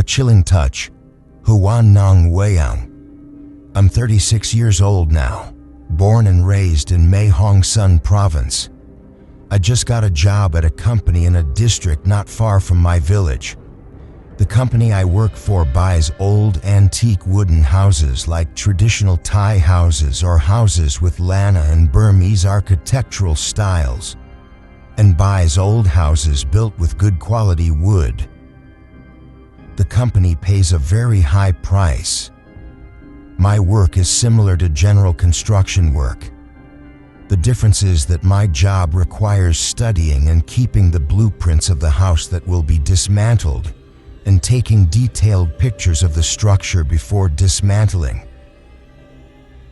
A chilling touch. Huan Nong Weiyang. I'm 36 years old now, born and raised in Mae Hong Son Province. I just got a job at a company in a district not far from my village. The company I work for buys old antique wooden houses like traditional Thai houses or houses with Lana and Burmese architectural styles, and buys old houses built with good quality wood. The company pays a very high price. My work is similar to general construction work. The difference is that my job requires studying and keeping the blueprints of the house that will be dismantled and taking detailed pictures of the structure before dismantling.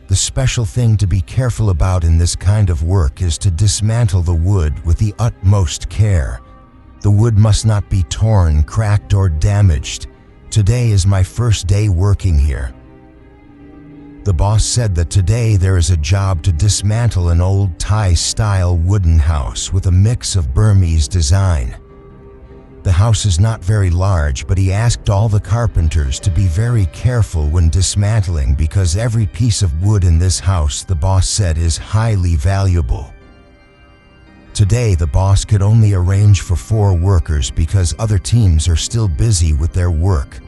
The special thing to be careful about in this kind of work is to dismantle the wood with the utmost care. The wood must not be torn, cracked, or damaged. Today is my first day working here. The boss said that today there is a job to dismantle an old Thai-style wooden house with a mix of Burmese design. The house is not very large, but he asked all the carpenters to be very careful when dismantling because every piece of wood in this house, the boss said, is highly valuable. Today, the boss could only arrange for 4 workers because other teams are still busy with their work.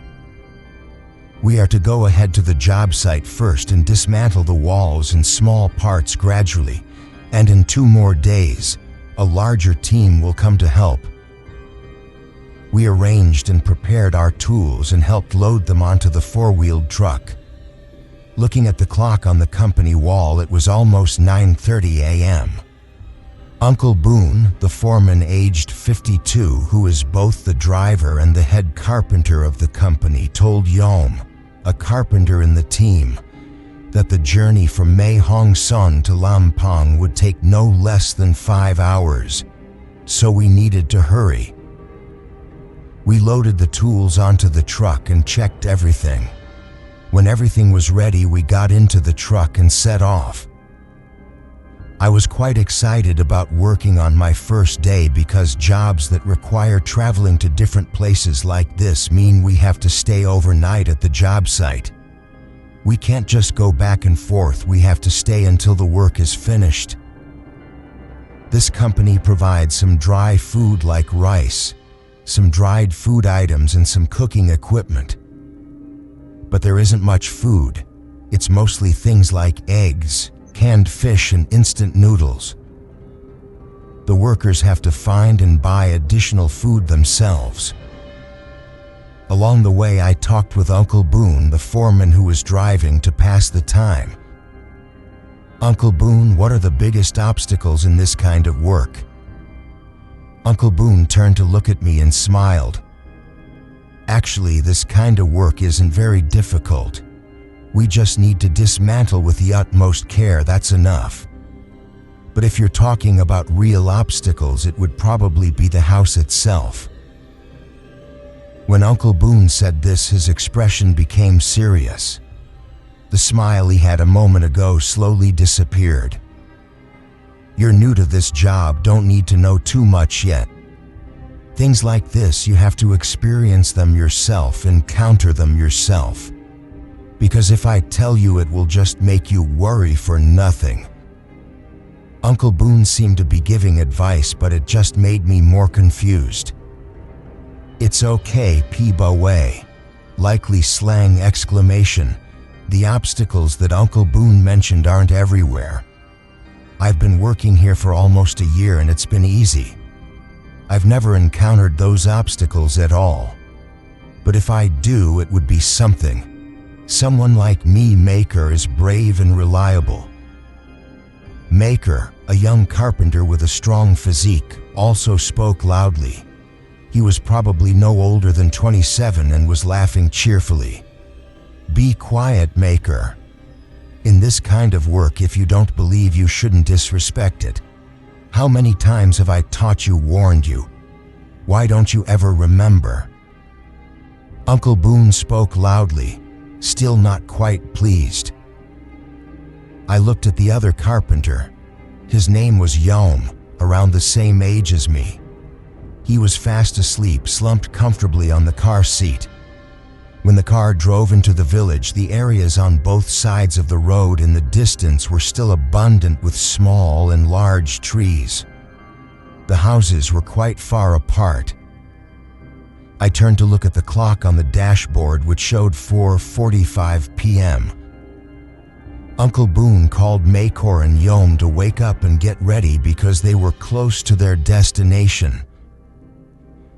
We are to go ahead to the job site first and dismantle the walls in small parts gradually, and in 2 more days, a larger team will come to help. We arranged and prepared our tools and helped load them onto the 4-wheeled truck. Looking at the clock on the company wall, it was almost 9:30 a.m. Uncle Boone, the foreman aged 52, who is both the driver and the head carpenter of the company, told Yom, a carpenter in the team, that the journey from Mae Hong Son to Lampang would take no less than 5 hours, so we needed to hurry. We loaded the tools onto the truck and checked everything. When everything was ready, we got into the truck and set off. I was quite excited about working on my first day because jobs that require traveling to different places like this mean we have to stay overnight at the job site. We can't just go back and forth, we have to stay until the work is finished. This company provides some dry food like rice, some dried food items, and some cooking equipment. But there isn't much food. It's mostly things like eggs, canned fish, and instant noodles. The workers have to find and buy additional food themselves. Along the way, I talked with Uncle Boone, the foreman who was driving, to pass the time. Uncle Boone, what are the biggest obstacles in this kind of work? Uncle Boone turned to look at me and smiled. Actually, this kind of work isn't very difficult. We just need to dismantle with the utmost care, that's enough. But if you're talking about real obstacles, it would probably be the house itself. When Uncle Boone said this, his expression became serious. The smile he had a moment ago slowly disappeared. You're new to this job, don't need to know too much yet. Things like this, you have to experience them yourself, encounter them yourself. Because if I tell you, it will just make you worry for nothing. Uncle Boone seemed to be giving advice, but it just made me more confused. It's okay, Peeba Way. Likely slang exclamation. The obstacles that Uncle Boone mentioned aren't everywhere. I've been working here for almost a year and it's been easy. I've never encountered those obstacles at all. But if I do, it would be something. Someone like me. Maker is brave and reliable. Maker, a young carpenter with a strong physique, also spoke loudly. He was probably no older than 27 and was laughing cheerfully. Be quiet, Maker. In this kind of work, if you don't believe, you shouldn't disrespect it. How many times have I taught you, warned you? Why don't you ever remember? Uncle Boone spoke loudly, still not quite pleased. I looked at the other carpenter. His name was Yom, around the same age as me. He was fast asleep, slumped comfortably on the car seat. When the car drove into the village, the areas on both sides of the road in the distance were still abundant with small and large trees. The houses were quite far apart. I turned to look at the clock on the dashboard, which showed 4:45 p.m. Uncle Boone called Makor and Yom to wake up and get ready because they were close to their destination.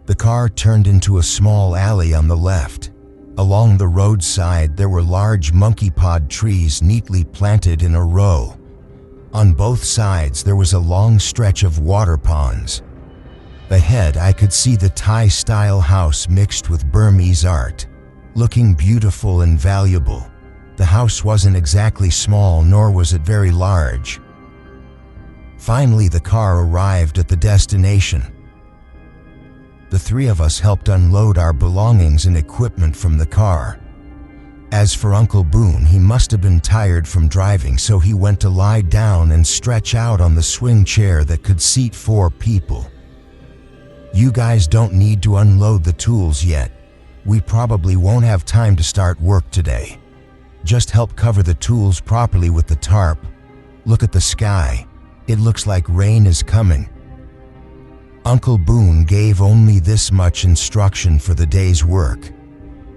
The car turned into a small alley on the left. Along the roadside, there were large monkey pod trees neatly planted in a row. On both sides, there was a long stretch of water ponds. Ahead, I could see the Thai-style house mixed with Burmese art, looking beautiful and valuable. The house wasn't exactly small, nor was it very large. Finally, the car arrived at the destination. The three of us helped unload our belongings and equipment from the car. As for Uncle Boone, he must have been tired from driving, so he went to lie down and stretch out on the swing chair that could seat 4 people. "You guys don't need to unload the tools yet. We probably won't have time to start work today. Just help cover the tools properly with the tarp. Look at the sky. It looks like rain is coming." Uncle Boone gave only this much instruction for the day's work.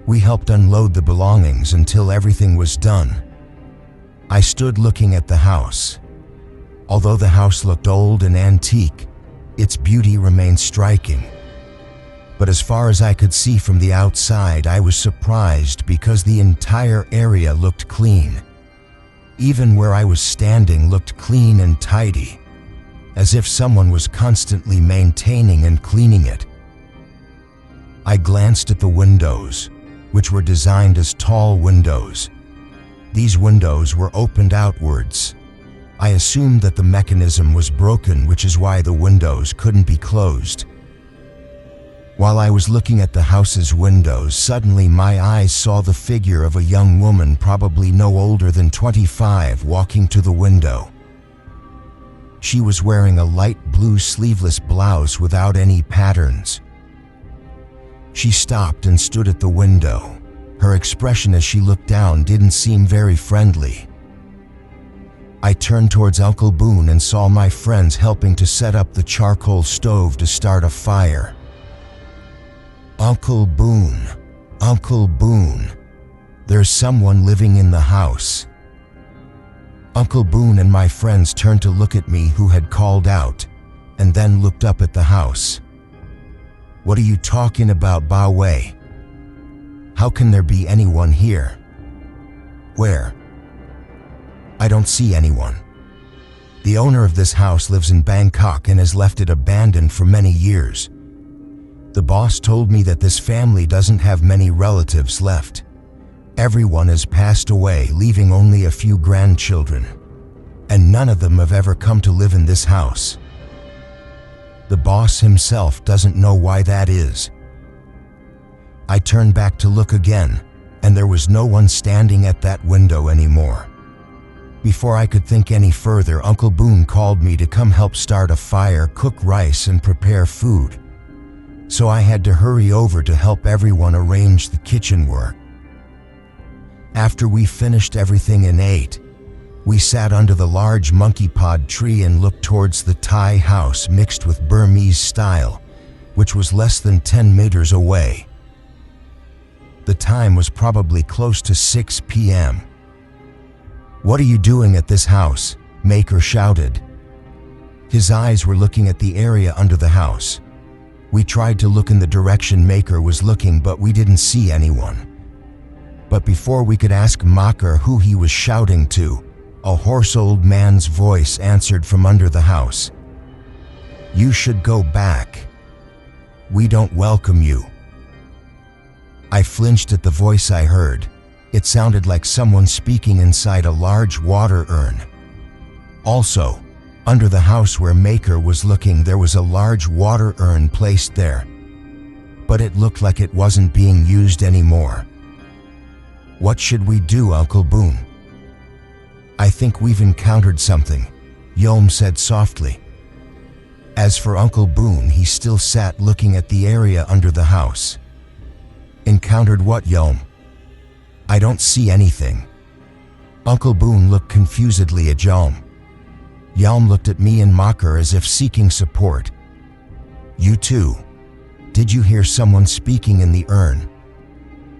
We helped unload the belongings until everything was done. I stood looking at the house. Although the house looked old and antique, its beauty remained striking. But as far as I could see from the outside, I was surprised because the entire area looked clean. Even where I was standing looked clean and tidy, as if someone was constantly maintaining and cleaning it. I glanced at the windows, which were designed as tall windows. These windows were opened outwards. I assumed that the mechanism was broken, which is why the windows couldn't be closed. While I was looking at the house's windows, suddenly my eyes saw the figure of a young woman, probably no older than 25, walking to the window. She was wearing a light blue sleeveless blouse without any patterns. She stopped and stood at the window. Her expression as she looked down didn't seem very friendly. I turned towards Uncle Boone and saw my friends helping to set up the charcoal stove to start a fire. "Uncle Boone, Uncle Boone, there's someone living in the house." Uncle Boone and my friends turned to look at me, who had called out, and then looked up at the house. "What are you talking about, Ba Wei? How can there be anyone here?" "Where?" "I don't see anyone. The owner of this house lives in Bangkok and has left it abandoned for many years. The boss told me that this family doesn't have many relatives left. Everyone has passed away, leaving only a few grandchildren, and none of them have ever come to live in this house. The boss himself doesn't know why that is." I turned back to look again, and there was no one standing at that window anymore. Before I could think any further, Uncle Boone called me to come help start a fire, cook rice, and prepare food. So I had to hurry over to help everyone arrange the kitchen work. After we finished everything and ate, we sat under the large monkey pod tree and looked towards the Thai house mixed with Burmese style, which was less than 10 meters away. The time was probably close to 6 p.m. "What are you doing at this house?" Makor shouted. His eyes were looking at the area under the house. We tried to look in the direction Makor was looking, but we didn't see anyone. But before we could ask Makor who he was shouting to, a hoarse old man's voice answered from under the house. "You should go back. We don't welcome you." I flinched at the voice I heard. It sounded like someone speaking inside a large water urn. Also, under the house where Makor was looking, there was a large water urn placed there, but it looked like it wasn't being used anymore. "What should we do, Uncle Boone?" "I think we've encountered something," Yom said softly. As for Uncle Boone, he still sat looking at the area under the house. "Encountered what, Yom?" I don't see anything. Uncle Boone looked confusedly at Yalm. Yalm looked at me and Mocker as if seeking support. You too. Did you hear someone speaking in the urn?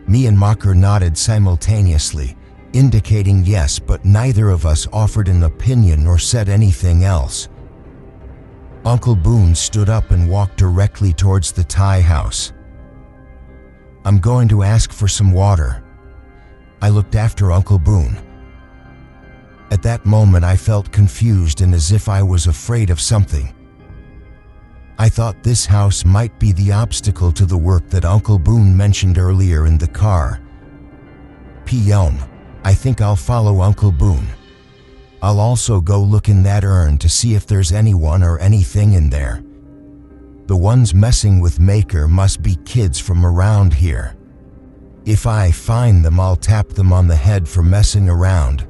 Me and Mocker nodded simultaneously, indicating yes, but neither of us offered an opinion or said anything else. Uncle Boone stood up and walked directly towards the Thai house. I'm going to ask for some water. I looked after Uncle Boone. At that moment I felt confused and as if I was afraid of something. I thought this house might be the obstacle to the work that Uncle Boone mentioned earlier in the car. Yalm, I think I'll follow Uncle Boone. I'll also go look in that urn to see if there's anyone or anything in there. The ones messing with Maker must be kids from around here. If I find them, I'll tap them on the head for messing around.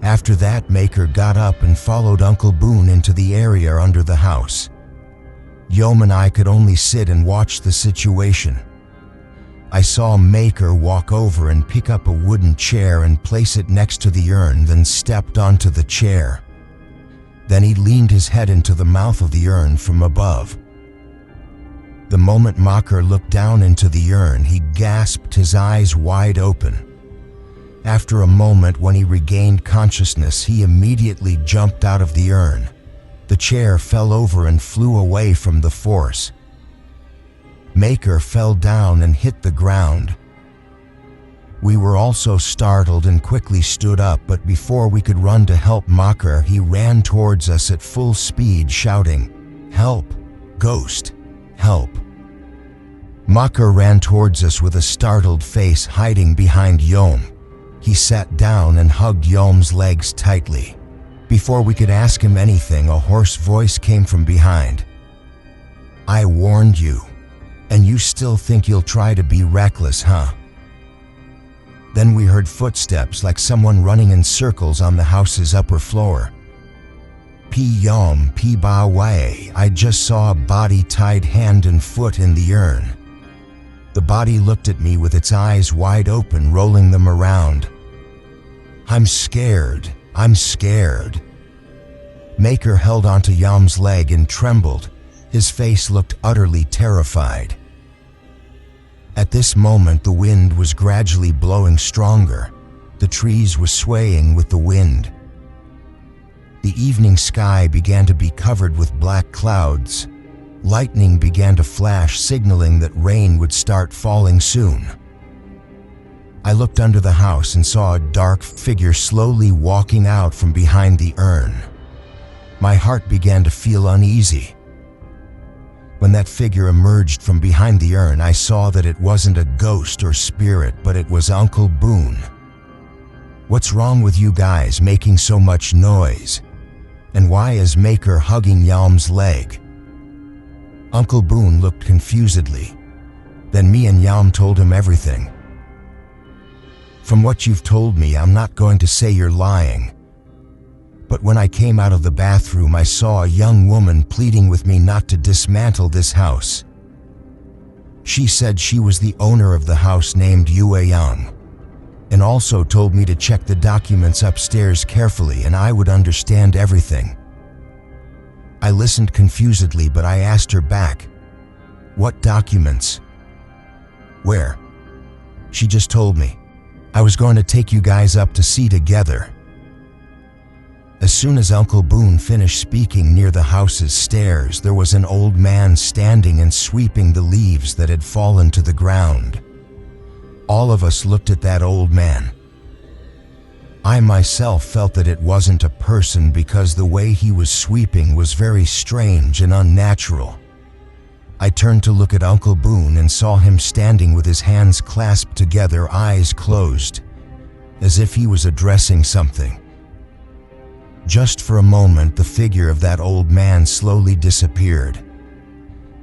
After that, Maker got up and followed Uncle Boone into the area under the house. Yom and I could only sit and watch the situation. I saw Maker walk over and pick up a wooden chair and place it next to the urn, then stepped onto the chair. Then he leaned his head into the mouth of the urn from above. The moment Mocker looked down into the urn, he gasped, his eyes wide open. After a moment, when he regained consciousness, he immediately jumped out of the urn. The chair fell over and flew away from the force. Maker fell down and hit the ground. We were also startled and quickly stood up, but before we could run to help Mocker, he ran towards us at full speed, shouting, "Help! Ghost! Help!" Mocker ran towards us with a startled face, hiding behind Yom. He sat down and hugged Yom's legs tightly. Before we could ask him anything, a hoarse voice came from behind. "I warned you, and you still think you'll try to be reckless, huh?" Then we heard footsteps, like someone running in circles on the house's upper floor. Yom, ba way, I just saw a body tied hand and foot in the urn. The body looked at me with its eyes wide open, rolling them around. I'm scared. Maker held onto Yom's leg and trembled. His face looked utterly terrified. At this moment, the wind was gradually blowing stronger. The trees were swaying with the wind. The evening sky began to be covered with black clouds. Lightning began to flash, signaling that rain would start falling soon. I looked under the house and saw a dark figure slowly walking out from behind the urn. My heart began to feel uneasy. When that figure emerged from behind the urn, I saw that it wasn't a ghost or spirit, but it was Uncle Boone. "What's wrong with you guys making so much noise? And why is Maker hugging Yalm's leg?" Uncle Boone looked confusedly. Then me and Yalm told him everything. "From what you've told me, I'm not going to say you're lying. But when I came out of the bathroom, I saw a young woman pleading with me not to dismantle this house. She said she was the owner of the house, named Yue Yang, and also told me to check the documents upstairs carefully and I would understand everything." I listened confusedly, but I asked her back, "What documents? Where?" She just told me. "I was going to take you guys up to see together." As soon as Uncle Boone finished speaking, near the house's stairs, there was an old man standing and sweeping the leaves that had fallen to the ground. All of us looked at that old man. I myself felt that it wasn't a person because the way he was sweeping was very strange and unnatural. I turned to look at Uncle Boone and saw him standing with his hands clasped together, eyes closed, as if he was addressing something. Just for a moment, the figure of that old man slowly disappeared.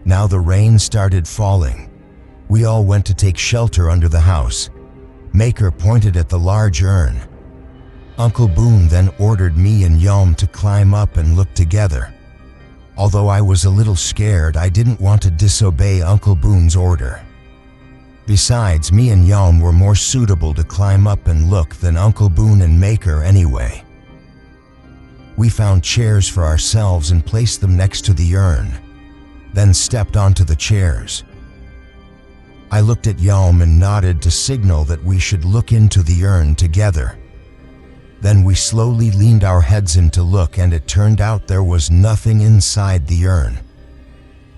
Now the rain started falling. We all went to take shelter under the house. Maker pointed at the large urn. Uncle Boone then ordered me and Yom to climb up and look together. Although I was a little scared, I didn't want to disobey Uncle Boone's order. Besides, me and Yom were more suitable to climb up and look than Uncle Boone and Maker anyway. We found chairs for ourselves and placed them next to the urn, then stepped onto the chairs. I looked at Yom and nodded to signal that we should look into the urn together. Then we slowly leaned our heads in to look, and it turned out there was nothing inside the urn.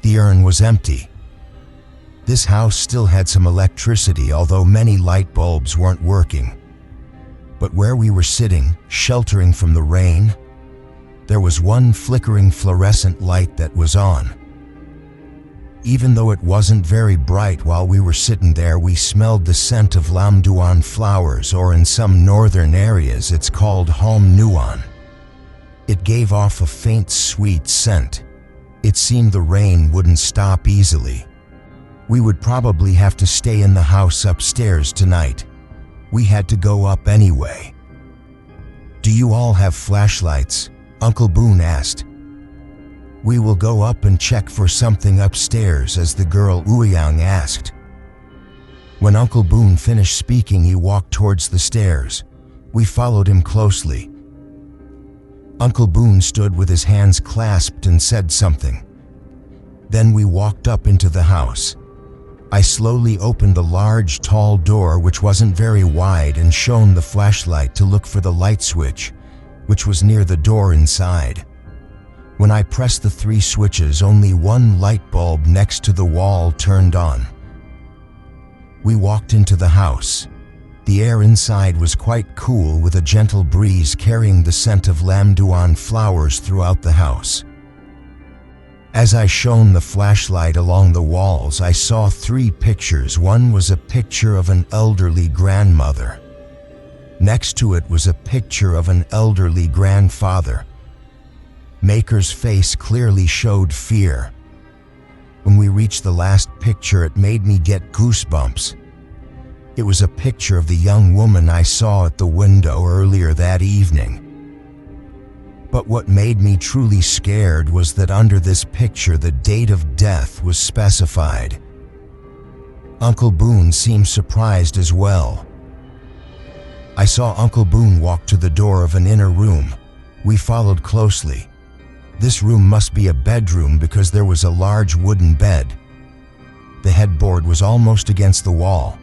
The urn was empty. This house still had some electricity, although many light bulbs weren't working. But where we were sitting, sheltering from the rain, there was one flickering fluorescent light that was on. Even though it wasn't very bright, while we were sitting there, we smelled the scent of lam duan flowers, or in some northern areas it's called halm nuan. It gave off a faint sweet scent. It seemed the rain wouldn't stop easily. We would probably have to stay in the house upstairs tonight. We had to go up anyway. "Do you all have flashlights?" Uncle Boone asked. "We will go up and check for something upstairs," as the girl Ouyang asked. When Uncle Boone finished speaking, he walked towards the stairs. We followed him closely. Uncle Boone stood with his hands clasped and said something. Then we walked up into the house. I slowly opened the large, tall door, which wasn't very wide, and shone the flashlight to look for the light switch, which was near the door inside. When I pressed the 3 switches, only one light bulb next to the wall turned on. We walked into the house. The air inside was quite cool, with a gentle breeze carrying the scent of lam duan flowers throughout the house. As I shone the flashlight along the walls, I saw 3 pictures. One was a picture of an elderly grandmother. Next to it was a picture of an elderly grandfather. Maker's face clearly showed fear. When we reached the last picture, it made me get goosebumps. It was a picture of the young woman I saw at the window earlier that evening. But what made me truly scared was that under this picture the date of death was specified. Uncle Boone seemed surprised as well. I saw Uncle Boone walk to the door of an inner room. We followed closely. This room must be a bedroom because there was a large wooden bed. The headboard was almost against the wall.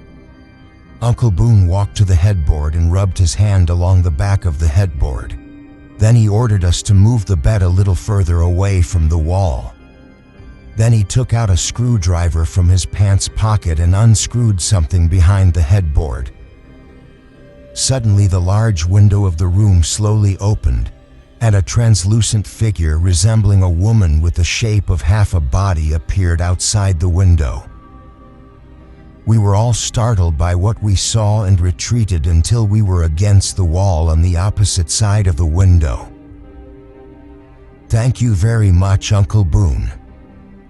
Uncle Boone walked to the headboard and rubbed his hand along the back of the headboard. Then he ordered us to move the bed a little further away from the wall. Then he took out a screwdriver from his pants pocket and unscrewed something behind the headboard. Suddenly, the large window of the room slowly opened, and a translucent figure resembling a woman with the shape of half a body appeared outside the window. We were all startled by what we saw and retreated until we were against the wall on the opposite side of the window. "Thank you very much, Uncle Boone.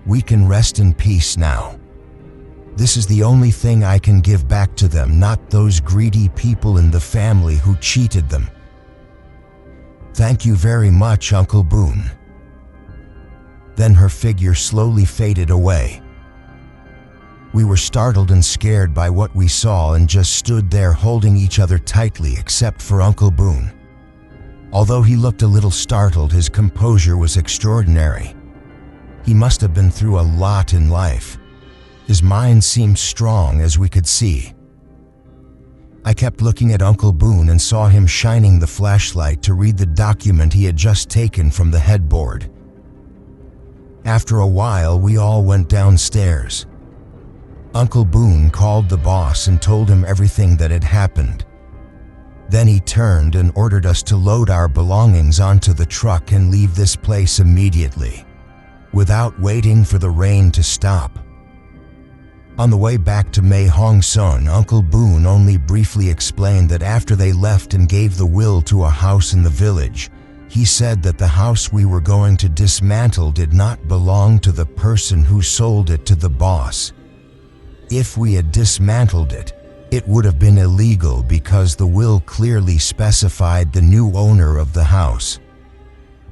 We can rest in peace now. This is the only thing I can give back to them, not those greedy people in the family who cheated them. Thank you very much, Uncle Boone." Then her figure slowly faded away. We were startled and scared by what we saw and just stood there holding each other tightly, except for Uncle Boone. Although he looked a little startled, his composure was extraordinary. He must have been through a lot in life. His mind seemed strong, as we could see. I kept looking at Uncle Boone and saw him shining the flashlight to read the document he had just taken from the headboard. After a while, we all went downstairs. Uncle Boone called the boss and told him everything that had happened. Then he turned and ordered us to load our belongings onto the truck and leave this place immediately, without waiting for the rain to stop. On the way back to Mae Hong Son, Uncle Boone only briefly explained that after they left and gave the will to a house in the village, he said that the house we were going to dismantle did not belong to the person who sold it to the boss. If we had dismantled it, it would have been illegal because the will clearly specified the new owner of the house.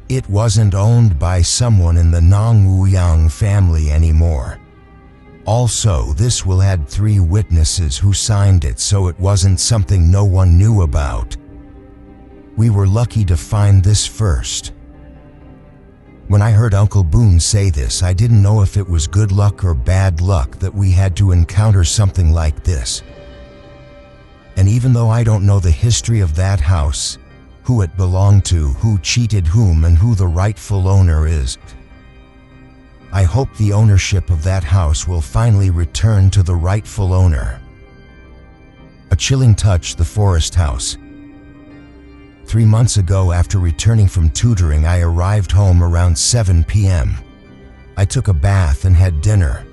It wasn't owned by someone in the Nong Ouyang family anymore. Also, this will add 3 witnesses who signed it, so it wasn't something no one knew about. We were lucky to find this first. When I heard Uncle Boone say this, I didn't know if it was good luck or bad luck that we had to encounter something like this. And even though I don't know the history of that house, who it belonged to, who cheated whom, and who the rightful owner is, I hope the ownership of that house will finally return to the rightful owner. A chilling touch, the forest house. 3 months ago, after returning from tutoring, I arrived home around 7 p.m. I took a bath and had dinner.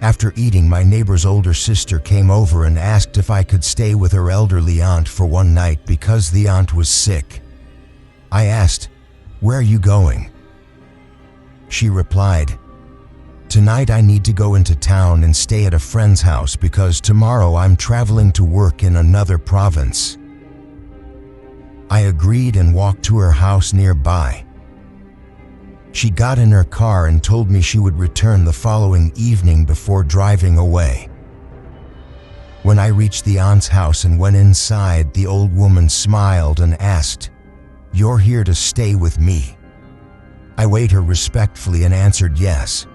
After eating, my neighbor's older sister came over and asked if I could stay with her elderly aunt for one night because the aunt was sick. I asked, "Where are you going?" She replied, "Tonight I need to go into town and stay at a friend's house because tomorrow I'm traveling to work in another province." I agreed and walked to her house nearby. She got in her car and told me she would return the following evening before driving away. When I reached the aunt's house and went inside, the old woman smiled and asked, "You're here to stay with me?" I weighed her respectfully and answered yes.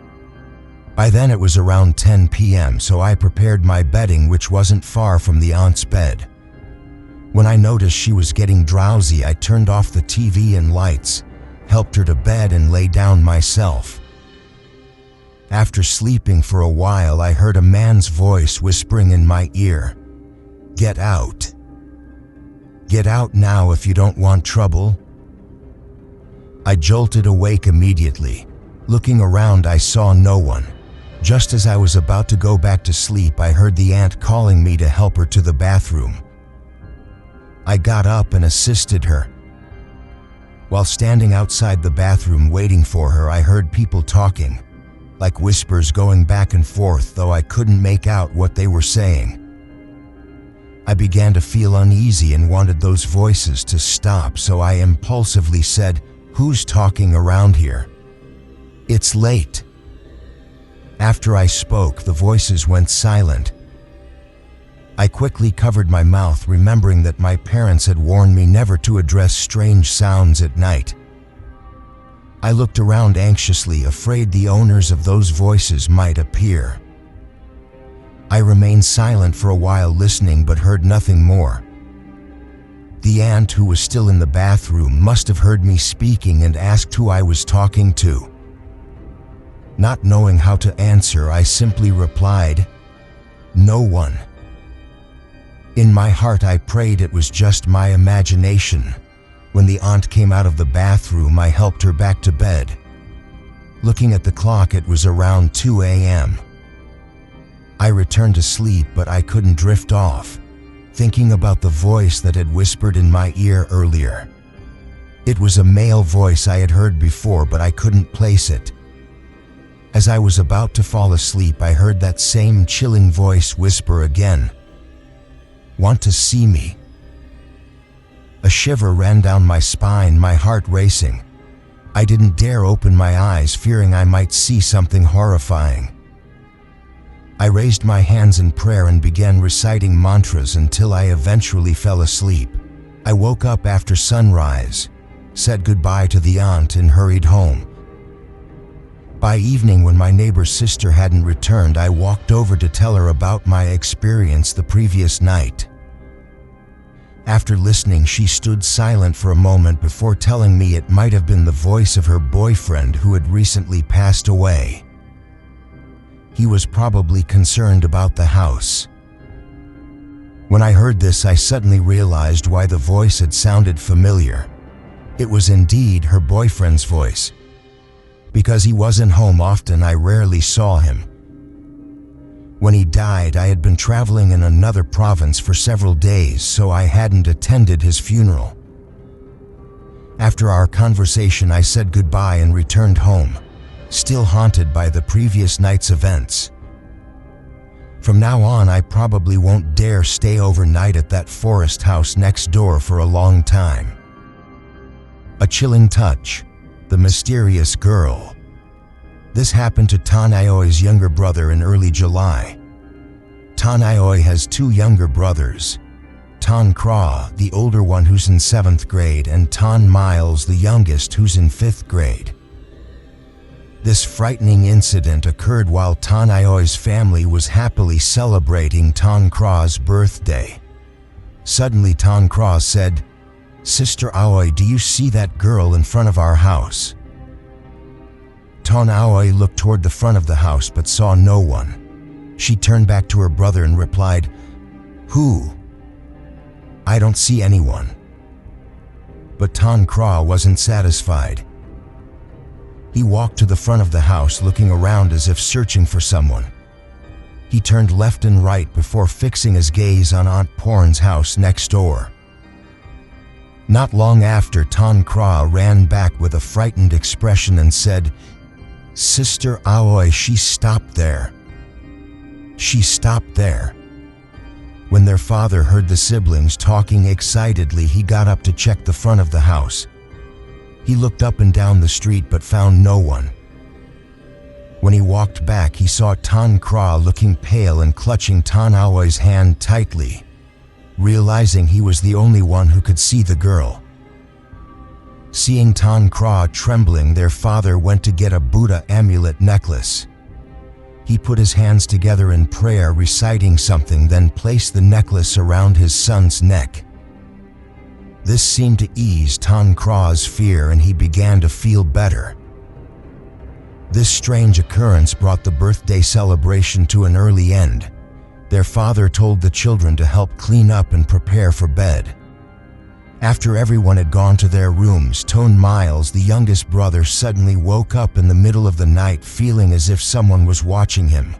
By then it was around 10 p.m., so I prepared my bedding, which wasn't far from the aunt's bed. When I noticed she was getting drowsy, I turned off the TV and lights, helped her to bed, and lay down myself. After sleeping for a while, I heard a man's voice whispering in my ear, "Get out. Get out now if you don't want trouble." I jolted awake immediately. Looking around, I saw no one. Just as I was about to go back to sleep, I heard the aunt calling me to help her to the bathroom. I got up and assisted her. While standing outside the bathroom waiting for her, I heard people talking, like whispers going back and forth, though I couldn't make out what they were saying. I began to feel uneasy and wanted those voices to stop, so I impulsively said, "Who's talking around here? It's late." After I spoke, the voices went silent. I quickly covered my mouth, remembering that my parents had warned me never to address strange sounds at night. I looked around anxiously, afraid the owners of those voices might appear. I remained silent for a while, listening, but heard nothing more. The aunt, who was still in the bathroom, must have heard me speaking and asked who I was talking to. Not knowing how to answer, I simply replied, "No one." In my heart, I prayed it was just my imagination. When the aunt came out of the bathroom, I helped her back to bed. Looking at the clock, it was around 2 a.m. I returned to sleep, but I couldn't drift off, thinking about the voice that had whispered in my ear earlier. It was a male voice I had heard before, but I couldn't place it. As I was about to fall asleep, I heard that same chilling voice whisper again, "Want to see me?" A shiver ran down my spine, my heart racing. I didn't dare open my eyes, fearing I might see something horrifying. I raised my hands in prayer and began reciting mantras until I eventually fell asleep. I woke up after sunrise, said goodbye to the aunt, and hurried home. By evening, when my neighbor's sister hadn't returned, I walked over to tell her about my experience the previous night. After listening, she stood silent for a moment before telling me it might have been the voice of her boyfriend who had recently passed away. He was probably concerned about the house. When I heard this, I suddenly realized why the voice had sounded familiar. It was indeed her boyfriend's voice. Because he wasn't home often, I rarely saw him. When he died, I had been traveling in another province for several days, so I hadn't attended his funeral. After our conversation, I said goodbye and returned home, still haunted by the previous night's events. From now on, I probably won't dare stay overnight at that forest house next door for a long time. A chilling touch, the mysterious girl. This happened to Tan Aoi's younger brother in early July. Tan Aoi has two younger brothers, Tan Kra, the older one who's in 7th grade, and Tan Miles, the youngest, who's in 5th grade. This frightening incident occurred while Tan Aoi's family was happily celebrating Tan Kra's birthday. Suddenly Tan Kra said, "Sister Aoi, do you see that girl in front of our house?" Tan Aoi looked toward the front of the house but saw no one. She turned back to her brother and replied, "Who? I don't see anyone." But Tan Kra wasn't satisfied. He walked to the front of the house looking around as if searching for someone. He turned left and right before fixing his gaze on Aunt Porn's house next door. Not long after, Tan Kra ran back with a frightened expression and said, "Sister Aoi, she stopped there. She stopped there." When their father heard the siblings talking excitedly, he got up to check the front of the house. He looked up and down the street but found no one. When he walked back, he saw Tan Kra looking pale and clutching Tan Aoi's hand tightly. Realizing he was the only one who could see the girl. Seeing Tan Kra trembling, their father went to get a Buddha amulet necklace. He put his hands together in prayer, reciting something, then placed the necklace around his son's neck. This seemed to ease Tan Kra's fear and he began to feel better. This strange occurrence brought the birthday celebration to an early end. Their father told the children to help clean up and prepare for bed. After everyone had gone to their rooms, Tan Miles, the youngest brother, suddenly woke up in the middle of the night feeling as if someone was watching him.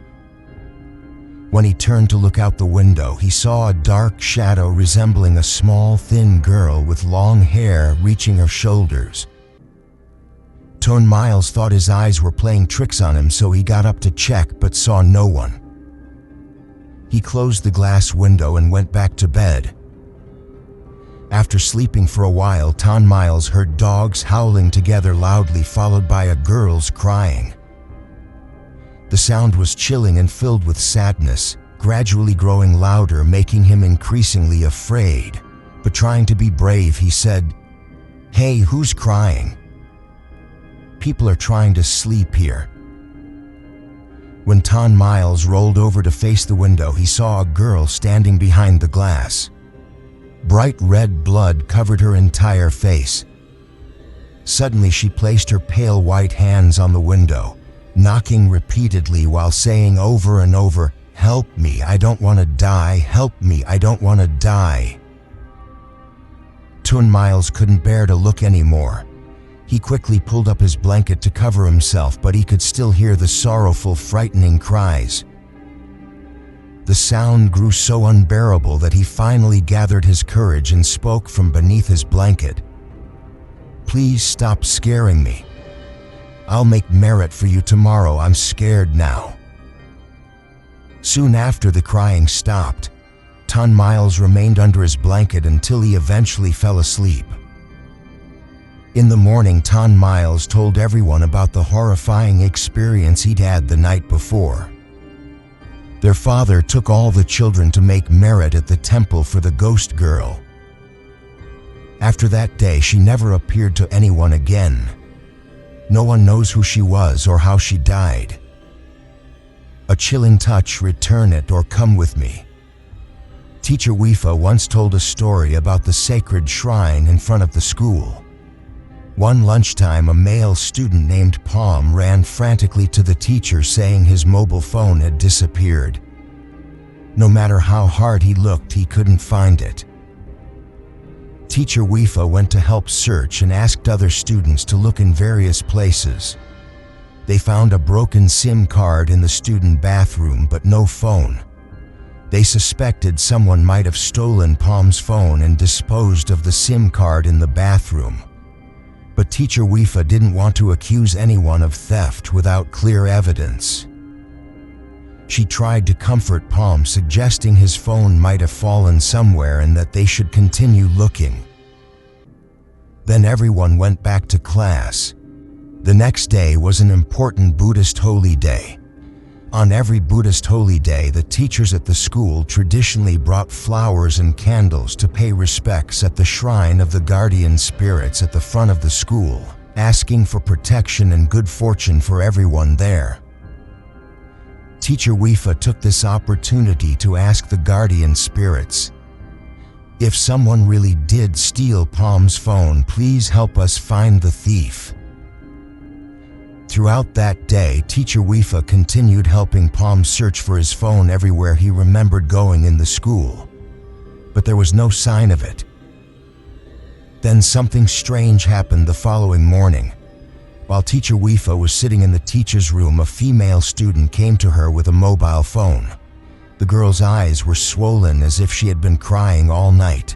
When he turned to look out the window, he saw a dark shadow resembling a small, thin girl with long hair reaching her shoulders. Tan Miles thought his eyes were playing tricks on him, so he got up to check but saw no one. He closed the glass window and went back to bed. After sleeping for a while, Tan Miles heard dogs howling together loudly, followed by a girl's crying. The sound was chilling and filled with sadness, gradually growing louder, making him increasingly afraid. But trying to be brave, he said, "Hey, who's crying? People are trying to sleep here." When Tan Miles rolled over to face the window, he saw a girl standing behind the glass. Bright red blood covered her entire face. Suddenly, she placed her pale white hands on the window, knocking repeatedly while saying over and over, "Help me, I don't want to die. Help me, I don't want to die." Tan Miles couldn't bear to look anymore. He quickly pulled up his blanket to cover himself, but he could still hear the sorrowful, frightening cries. The sound grew so unbearable that he finally gathered his courage and spoke from beneath his blanket. "Please stop scaring me. I'll make merit for you tomorrow. I'm scared now." Soon after, the crying stopped. Tan Miles remained under his blanket until he eventually fell asleep. In the morning, Tan Miles told everyone about the horrifying experience he'd had the night before. Their father took all the children to make merit at the temple for the ghost girl. After that day, she never appeared to anyone again. No one knows who she was or how she died. A chilling touch, return it or come with me. Teacher Weefa once told a story about the sacred shrine in front of the school. One lunchtime, a male student named Palm ran frantically to the teacher saying his mobile phone had disappeared. No matter how hard he looked, he couldn't find it. Teacher Weefa went to help search and asked other students to look in various places. They found a broken SIM card in the student bathroom, but no phone. They suspected someone might have stolen Palm's phone and disposed of the SIM card in the bathroom. But Teacher Weefa didn't want to accuse anyone of theft without clear evidence. She tried to comfort Palm, suggesting his phone might have fallen somewhere and that they should continue looking. Then everyone went back to class. The next day was an important Buddhist holy day. On every Buddhist holy day, the teachers at the school traditionally brought flowers and candles to pay respects at the shrine of the guardian spirits at the front of the school, asking for protection and good fortune for everyone there. Teacher Weefa took this opportunity to ask the guardian spirits, "If someone really did steal Palm's phone, please help us find the thief." Throughout that day, Teacher Weefa continued helping Palm search for his phone everywhere he remembered going in the school, but there was no sign of it. Then something strange happened the following morning. While Teacher Weefa was sitting in the teacher's room, a female student came to her with a mobile phone. The girl's eyes were swollen as if she had been crying all night.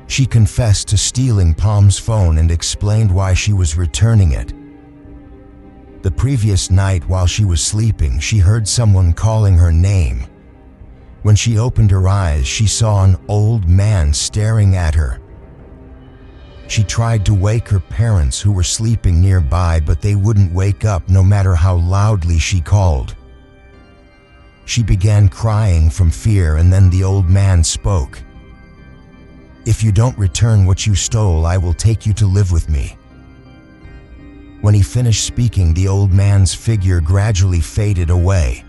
She confessed to stealing Palm's phone and explained why she was returning it. The previous night, while she was sleeping, she heard someone calling her name. When she opened her eyes, she saw an old man staring at her. She tried to wake her parents who were sleeping nearby, but they wouldn't wake up no matter how loudly she called. She began crying from fear, and then the old man spoke. "If you don't return what you stole, I will take you to live with me." When he finished speaking, the old man's figure gradually faded away,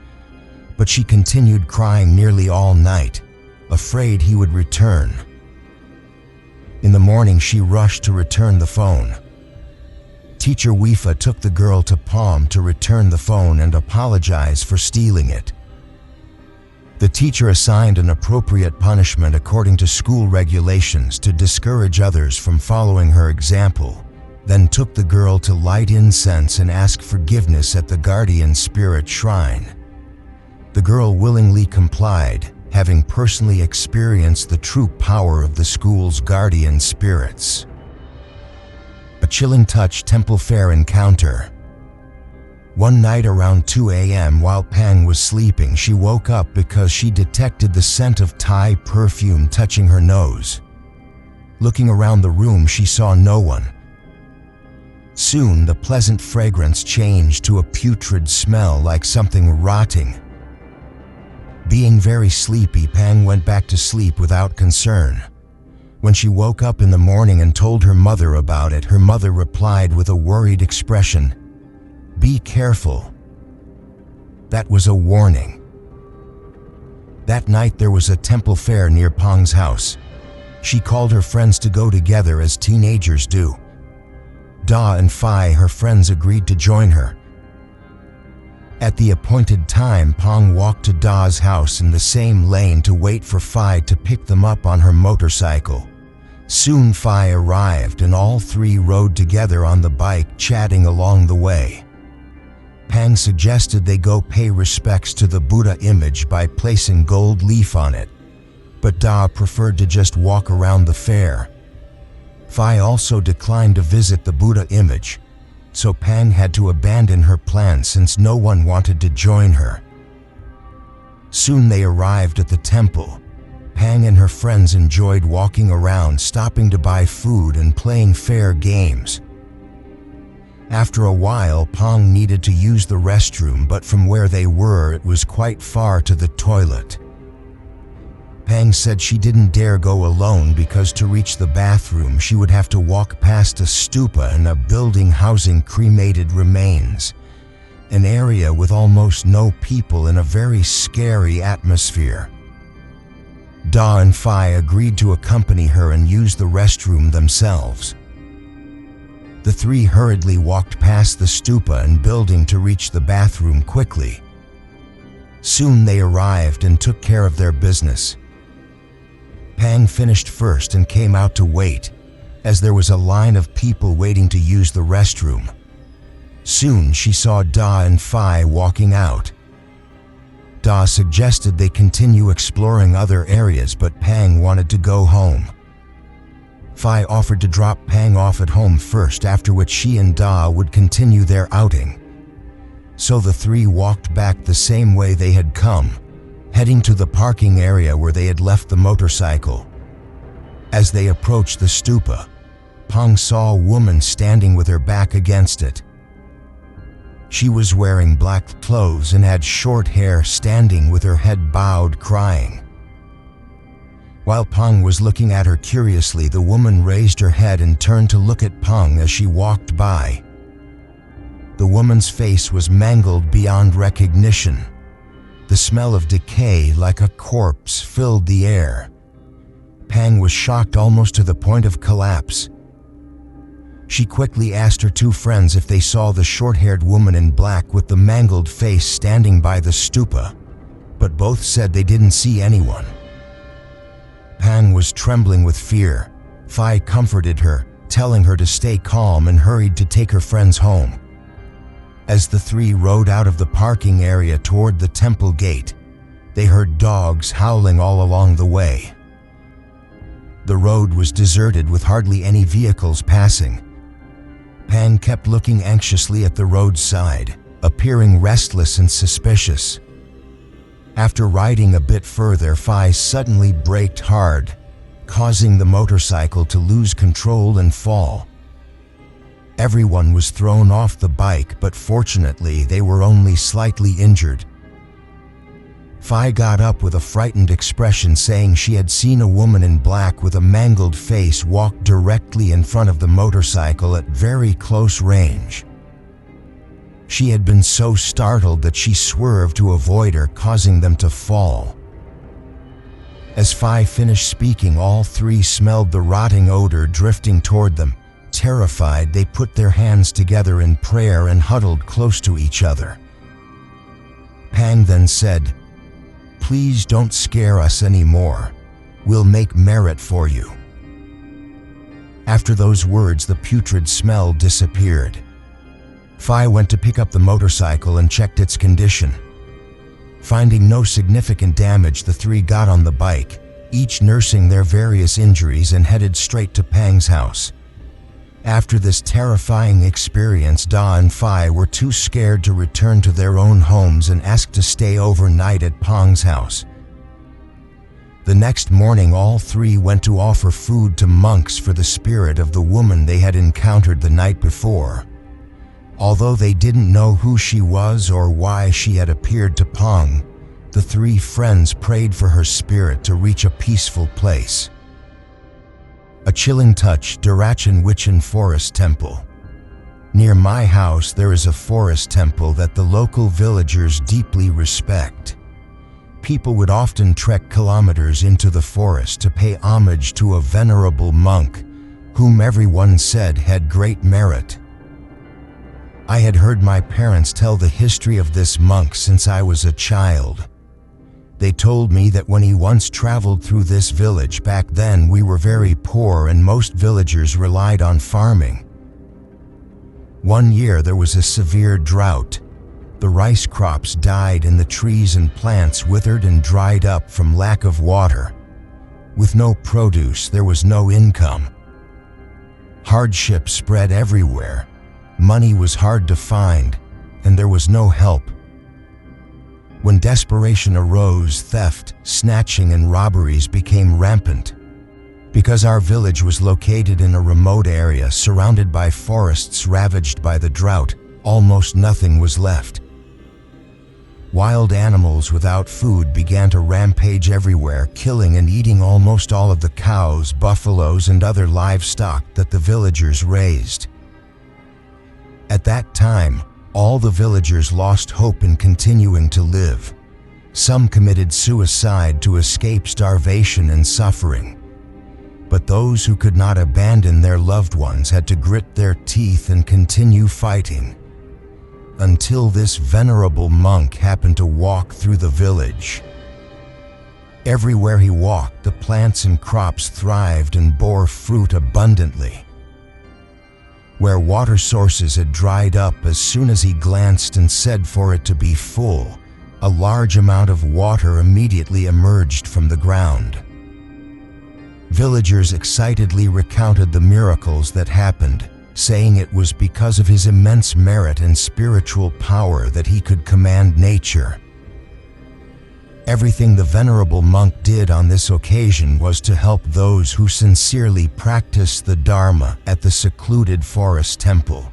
but she continued crying nearly all night, afraid he would return. In the morning, she rushed to return the phone. Teacher Weefa took the girl to Palm to return the phone and apologize for stealing it. The teacher assigned an appropriate punishment according to school regulations to discourage others from following her example, then took the girl to light incense and ask forgiveness at the guardian spirit shrine. The girl willingly complied, having personally experienced the true power of the school's guardian spirits. A chilling touch temple fair encounter. One night around 2 a.m. while Pang was sleeping, she woke up because she detected the scent of Thai perfume touching her nose. Looking around the room, she saw no one. Soon, the pleasant fragrance changed to a putrid smell like something rotting. Being very sleepy, Pang went back to sleep without concern. When she woke up in the morning and told her mother about it, her mother replied with a worried expression, "Be careful." That was a warning. That night there was a temple fair near Pang's house. She called her friends to go together as teenagers do. Da and Phi, her friends, agreed to join her. At the appointed time, Pang walked to Da's house in the same lane to wait for Phi to pick them up on her motorcycle. Soon Phi arrived and all three rode together on the bike, chatting along the way. Pang suggested they go pay respects to the Buddha image by placing gold leaf on it, but Da preferred to just walk around the fair. Phi also declined to visit the Buddha image, so Pang had to abandon her plan since no one wanted to join her. Soon they arrived at the temple. Pang and her friends enjoyed walking around, stopping to buy food and playing fair games. After a while, Pang needed to use the restroom, but from where they were, it was quite far to the toilet. Pang said she didn't dare go alone because to reach the bathroom, she would have to walk past a stupa and a building housing cremated remains, an area with almost no people in a very scary atmosphere. Da and Phi agreed to accompany her and use the restroom themselves. The three hurriedly walked past the stupa and building to reach the bathroom quickly. Soon they arrived and took care of their business. Pang finished first and came out to wait, as there was a line of people waiting to use the restroom. Soon she saw Da and Phi walking out. Da suggested they continue exploring other areas, but Pang wanted to go home. Phi offered to drop Pang off at home first, after which she and Da would continue their outing. So the three walked back the same way they had come, heading to the parking area where they had left the motorcycle. As they approached the stupa, Pang saw a woman standing with her back against it. She was wearing black clothes and had short hair, standing with her head bowed, crying. While Pang was looking at her curiously, the woman raised her head and turned to look at Pang as she walked by. The woman's face was mangled beyond recognition. The smell of decay, like a corpse, filled the air. Pang was shocked almost to the point of collapse. She quickly asked her two friends if they saw the short-haired woman in black with the mangled face standing by the stupa, but both said they didn't see anyone. Pang was trembling with fear. Phi comforted her, telling her to stay calm, and hurried to take her friends home. As the three rode out of the parking area toward the temple gate, they heard dogs howling all along the way. The road was deserted with hardly any vehicles passing. Pang kept looking anxiously at the roadside, appearing restless and suspicious. After riding a bit further, Phi suddenly braked hard, causing the motorcycle to lose control and fall. Everyone was thrown off the bike, but fortunately they were only slightly injured. Phi got up with a frightened expression, saying she had seen a woman in black with a mangled face walk directly in front of the motorcycle at very close range. She had been so startled that she swerved to avoid her, causing them to fall. As Phi finished speaking, all three smelled the rotting odor drifting toward them. Terrified, they put their hands together in prayer and huddled close to each other. Pang then said, "Please don't scare us anymore. We'll make merit for you." After those words, the putrid smell disappeared. Phi went to pick up the motorcycle and checked its condition. Finding no significant damage, the three got on the bike, each nursing their various injuries, and headed straight to Pang's house. After this terrifying experience, Da and Phi were too scared to return to their own homes and asked to stay overnight at Pang's house. The next morning, all three went to offer food to monks for the spirit of the woman they had encountered the night before. Although they didn't know who she was or why she had appeared to Pang, the three friends prayed for her spirit to reach a peaceful place. A chilling touch, Darachan Wichan Forest Temple. Near my house there is a forest temple that the local villagers deeply respect. People would often trek kilometers into the forest to pay homage to a venerable monk, whom everyone said had great merit. I had heard my parents tell the history of this monk since I was a child. They told me that when he once traveled through this village, back then we were very poor and most villagers relied on farming. One year there was a severe drought. The rice crops died and the trees and plants withered and dried up from lack of water. With no produce, there was no income. Hardship spread everywhere. Money was hard to find, and there was no help. When desperation arose, theft, snatching, and robberies became rampant. Because our village was located in a remote area surrounded by forests ravaged by the drought, almost nothing was left. Wild animals without food began to rampage everywhere, killing and eating almost all of the cows, buffaloes, and other livestock that the villagers raised. At that time, all the villagers lost hope in continuing to live. Some committed suicide to escape starvation and suffering. But those who could not abandon their loved ones had to grit their teeth and continue fighting. Until this venerable monk happened to walk through the village. Everywhere he walked, the plants and crops thrived and bore fruit abundantly. Where water sources had dried up, as soon as he glanced and said for it to be full, a large amount of water immediately emerged from the ground. Villagers excitedly recounted the miracles that happened, saying it was because of his immense merit and spiritual power that he could command nature. Everything the venerable monk did on this occasion was to help those who sincerely practiced the Dharma at the secluded forest temple.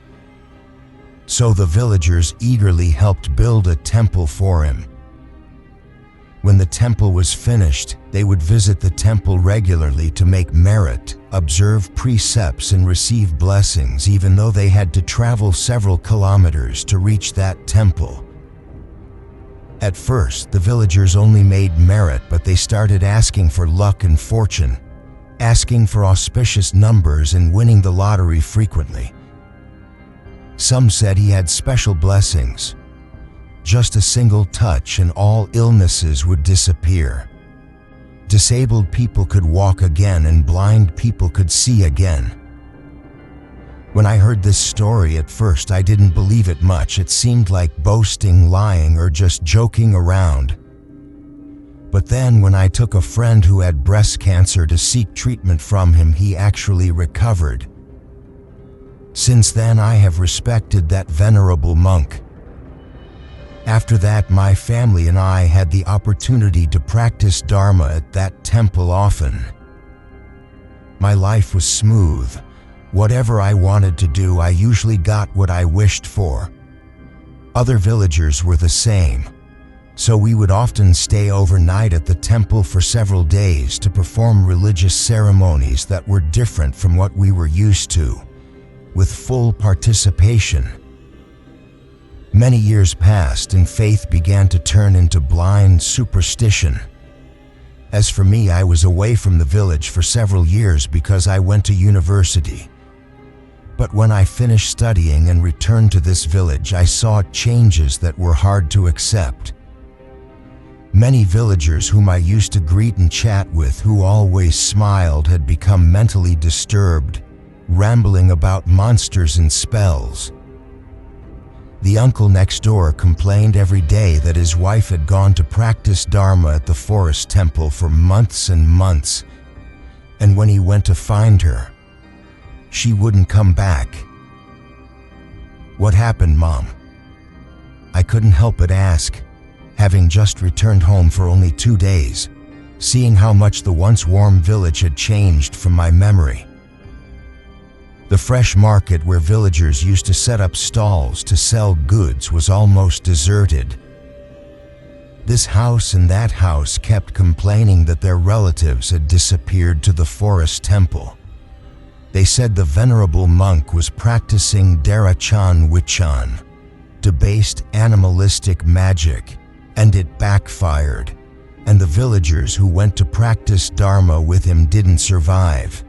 So the villagers eagerly helped build a temple for him. When the temple was finished, they would visit the temple regularly to make merit, observe precepts, and receive blessings, even though they had to travel several kilometers to reach that temple. At first, the villagers only made merit, but they started asking for luck and fortune, asking for auspicious numbers and winning the lottery frequently. Some said he had special blessings. Just a single touch and all illnesses would disappear. Disabled people could walk again and blind people could see again. When I heard this story at first, I didn't believe it much. It seemed like boasting, lying, or just joking around. But then when I took a friend who had breast cancer to seek treatment from him, he actually recovered. Since then, I have respected that venerable monk. After that, my family and I had the opportunity to practice Dharma at that temple often. My life was smooth. Whatever I wanted to do, I usually got what I wished for. Other villagers were the same, so we would often stay overnight at the temple for several days to perform religious ceremonies that were different from what we were used to, with full participation. Many years passed and faith began to turn into blind superstition. As for me, I was away from the village for several years because I went to university. But when I finished studying and returned to this village, I saw changes that were hard to accept. Many villagers whom I used to greet and chat with, who always smiled, had become mentally disturbed, rambling about monsters and spells. The uncle next door complained every day that his wife had gone to practice Dharma at the forest temple for months and months, and when he went to find her, she wouldn't come back. "What happened, Mom?" I couldn't help but ask, having just returned home for only 2 days, seeing how much the once warm village had changed from my memory. The fresh market where villagers used to set up stalls to sell goods was almost deserted. This house and that house kept complaining that their relatives had disappeared to the forest temple. They said the venerable monk was practicing Darachan Wichan, debased animalistic magic, and it backfired, and the villagers who went to practice Dharma with him didn't survive.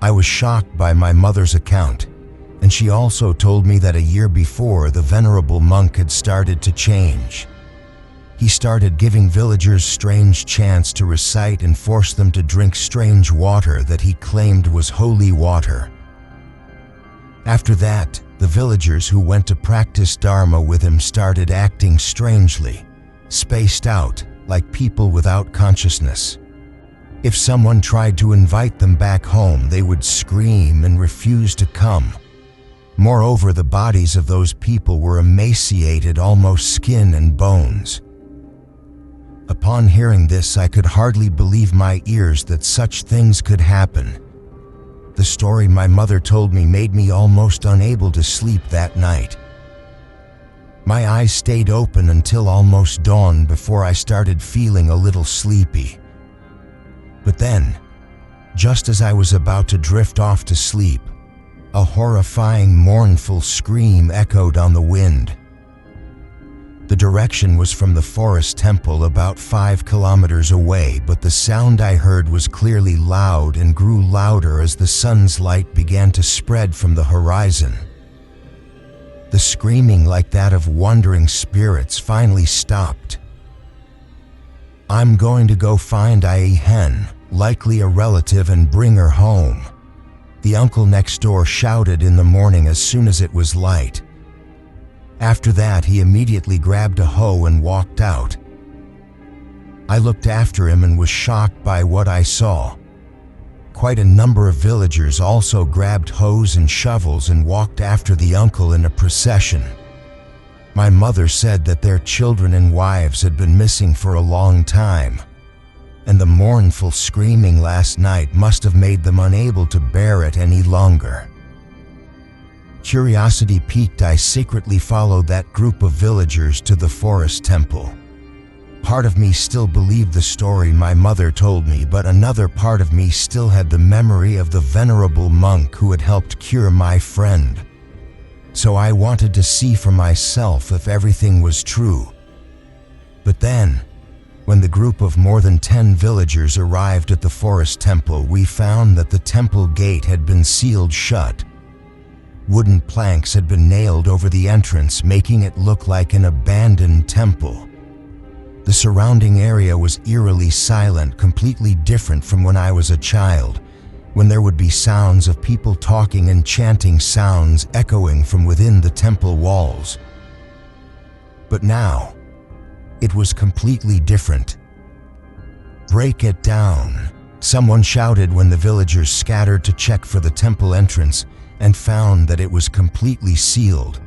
I was shocked by my mother's account, and she also told me that a year before, the venerable monk had started to change. He started giving villagers strange chants to recite and force them to drink strange water that he claimed was holy water. After that, the villagers who went to practice Dharma with him started acting strangely, spaced out, like people without consciousness. If someone tried to invite them back home, they would scream and refuse to come. Moreover, the bodies of those people were emaciated, almost skin and bones. Upon hearing this, I could hardly believe my ears that such things could happen. The story my mother told me made me almost unable to sleep that night. My eyes stayed open until almost dawn before I started feeling a little sleepy. But then, just as I was about to drift off to sleep, a horrifying, mournful scream echoed on the wind. The direction was from the forest temple about 5 kilometers away, but the sound I heard was clearly loud and grew louder as the sun's light began to spread from the horizon. The screaming, like that of wandering spirits, finally stopped. "I'm going to go find a hen, likely a relative, and bring her home," the uncle next door shouted in the morning as soon as it was light. After that, he immediately grabbed a hoe and walked out. I looked after him and was shocked by what I saw. Quite a number of villagers also grabbed hoes and shovels and walked after the uncle in a procession. My mother said that their children and wives had been missing for a long time, and the mournful screaming last night must have made them unable to bear it any longer. Curiosity piqued, I secretly followed that group of villagers to the forest temple. Part of me still believed the story my mother told me, but another part of me still had the memory of the venerable monk who had helped cure my friend. So I wanted to see for myself if everything was true. But then, when the group of more than 10 villagers arrived at the forest temple, we found that the temple gate had been sealed shut. Wooden planks had been nailed over the entrance, making it look like an abandoned temple. The surrounding area was eerily silent, completely different from when I was a child, when there would be sounds of people talking and chanting, sounds echoing from within the temple walls. But now, it was completely different. "Break it down," someone shouted when the villagers scattered to check for the temple entrance and found that it was completely sealed.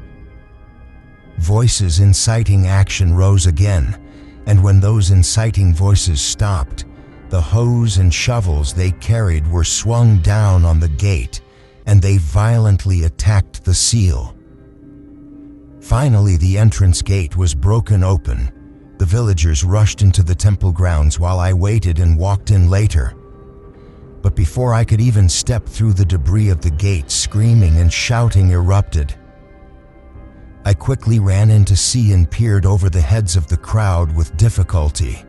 Voices inciting action rose again, and when those inciting voices stopped, the hoes and shovels they carried were swung down on the gate, and they violently attacked the seal. Finally, the entrance gate was broken open. The villagers rushed into the temple grounds while I waited and walked in later. But before I could even step through the debris of the gate, screaming and shouting erupted. I quickly ran in to see and peered over the heads of the crowd with difficulty.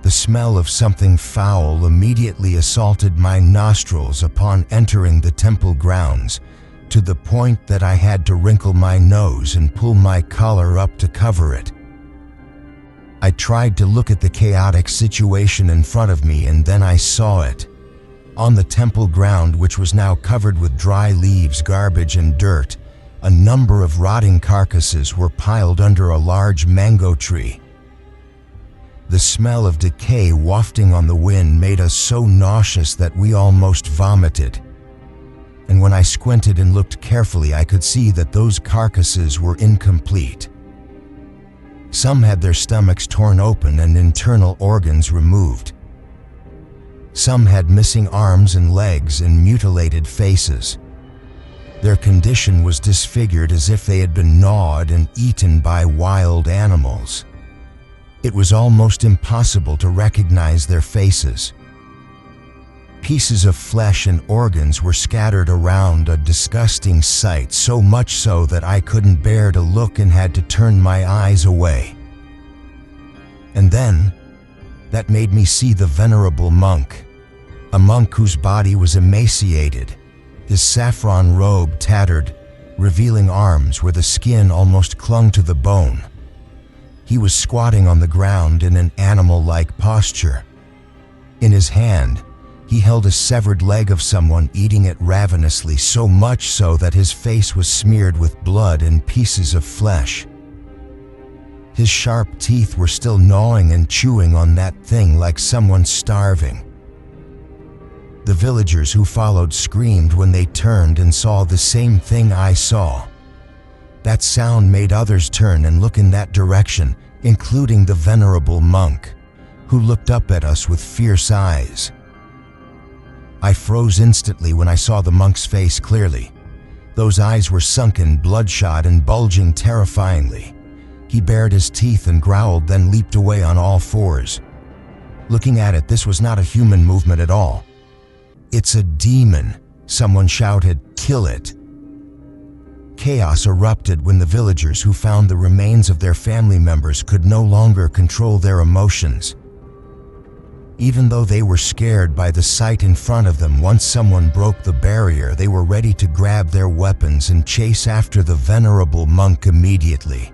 The smell of something foul immediately assaulted my nostrils upon entering the temple grounds, to the point that I had to wrinkle my nose and pull my collar up to cover it. I tried to look at the chaotic situation in front of me, and then I saw it. On the temple ground, which was now covered with dry leaves, garbage, and dirt, a number of rotting carcasses were piled under a large mango tree. The smell of decay wafting on the wind made us so nauseous that we almost vomited. And when I squinted and looked carefully, I could see that those carcasses were incomplete. Some had their stomachs torn open and internal organs removed. Some had missing arms and legs and mutilated faces. Their condition was disfigured as if they had been gnawed and eaten by wild animals. It was almost impossible to recognize their faces. Pieces of flesh and organs were scattered around, a disgusting sight, so much so that I couldn't bear to look and had to turn my eyes away. And then, that made me see the venerable monk, a monk whose body was emaciated, his saffron robe tattered, revealing arms where the skin almost clung to the bone. He was squatting on the ground in an animal-like posture. In his hand, he held a severed leg of someone, eating it ravenously, so much so that his face was smeared with blood and pieces of flesh. His sharp teeth were still gnawing and chewing on that thing like someone starving. The villagers who followed screamed when they turned and saw the same thing I saw. That sound made others turn and look in that direction, including the venerable monk, who looked up at us with fierce eyes. I froze instantly when I saw the monk's face clearly. Those eyes were sunken, bloodshot, and bulging terrifyingly. He bared his teeth and growled, then leaped away on all fours. Looking at it, this was not a human movement at all. "It's a demon," someone shouted. "Kill it." Chaos erupted when the villagers who found the remains of their family members could no longer control their emotions. Even though they were scared by the sight in front of them, once someone broke the barrier, they were ready to grab their weapons and chase after the venerable monk immediately.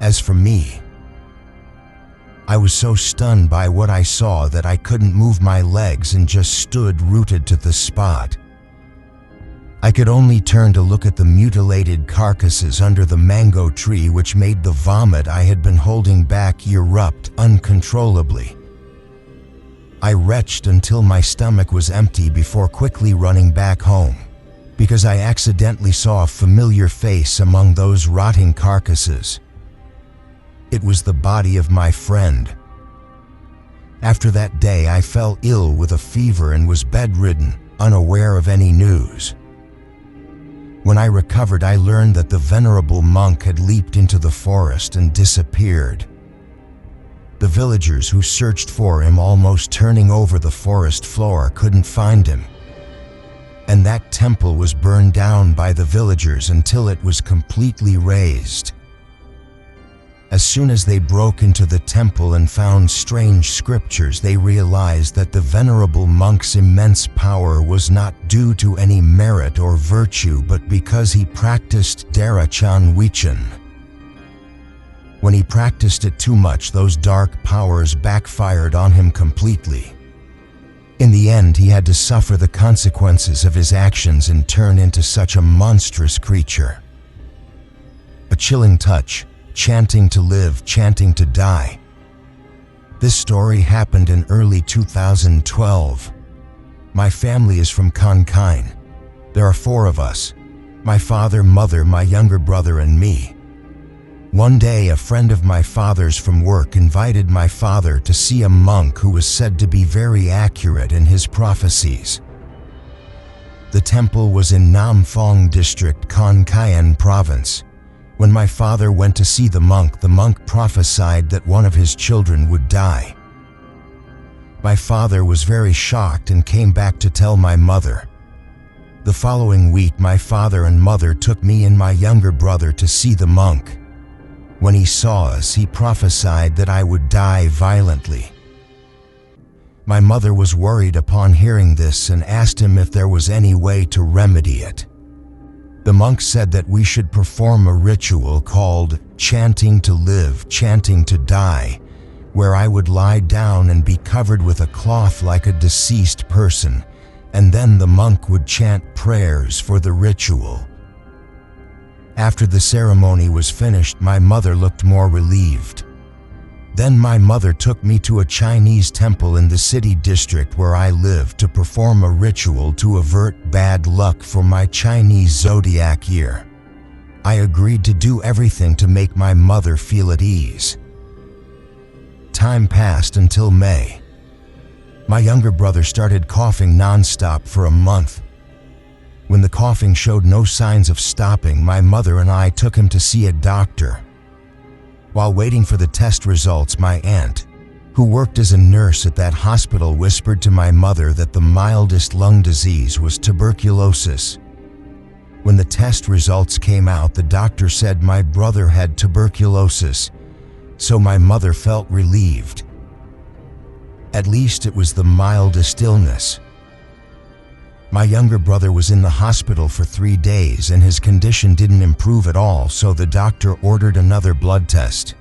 As for me, I was so stunned by what I saw that I couldn't move my legs and just stood rooted to the spot. I could only turn to look at the mutilated carcasses under the mango tree, which made the vomit I had been holding back erupt uncontrollably. I retched until my stomach was empty before quickly running back home. because I accidentally saw a familiar face among those rotting carcasses. It was the body of my friend. After that day, I fell ill with a fever and was bedridden, unaware of any news. When I recovered, I learned that the venerable monk had leaped into the forest and disappeared. The villagers who searched for him, almost turning over the forest floor, couldn't find him. And that temple was burned down by the villagers until it was completely razed. As soon as they broke into the temple and found strange scriptures, they realized that the venerable monk's immense power was not due to any merit or virtue, but because he practiced Darachan Wichan. When he practiced it too much, those dark powers backfired on him completely. In the end, he had to suffer the consequences of his actions and turn into such a monstrous creature. A chilling touch. Chanting to live, chanting to die. This story happened in early 2012. My family is from Konkain. There are 4 of us: my father, mother, my younger brother, and me. One day, a friend of my father's from work invited my father to see a monk who was said to be very accurate in his prophecies. The temple was in Namphong district, Konkain province. When my father went to see the monk prophesied that one of his children would die. My father was very shocked and came back to tell my mother. The following week, my father and mother took me and my younger brother to see the monk. When he saw us, he prophesied that I would die violently. My mother was worried upon hearing this and asked him if there was any way to remedy it. The monk said that we should perform a ritual called chanting to live, chanting to die, where I would lie down and be covered with a cloth like a deceased person, and then the monk would chant prayers for the ritual. After the ceremony was finished, my mother looked more relieved. Then my mother took me to a Chinese temple in the city district where I live to perform a ritual to avert bad luck for my Chinese zodiac year. I agreed to do everything to make my mother feel at ease. Time passed until May. My younger brother started coughing nonstop for a month. When the coughing showed no signs of stopping, my mother and I took him to see a doctor. While waiting for the test results, my aunt, who worked as a nurse at that hospital, whispered to my mother that the mildest lung disease was tuberculosis. When the test results came out, the doctor said my brother had tuberculosis, so my mother felt relieved. At least it was the mildest illness. My younger brother was in the hospital for 3 days and his condition didn't improve at all, so the doctor ordered another blood test.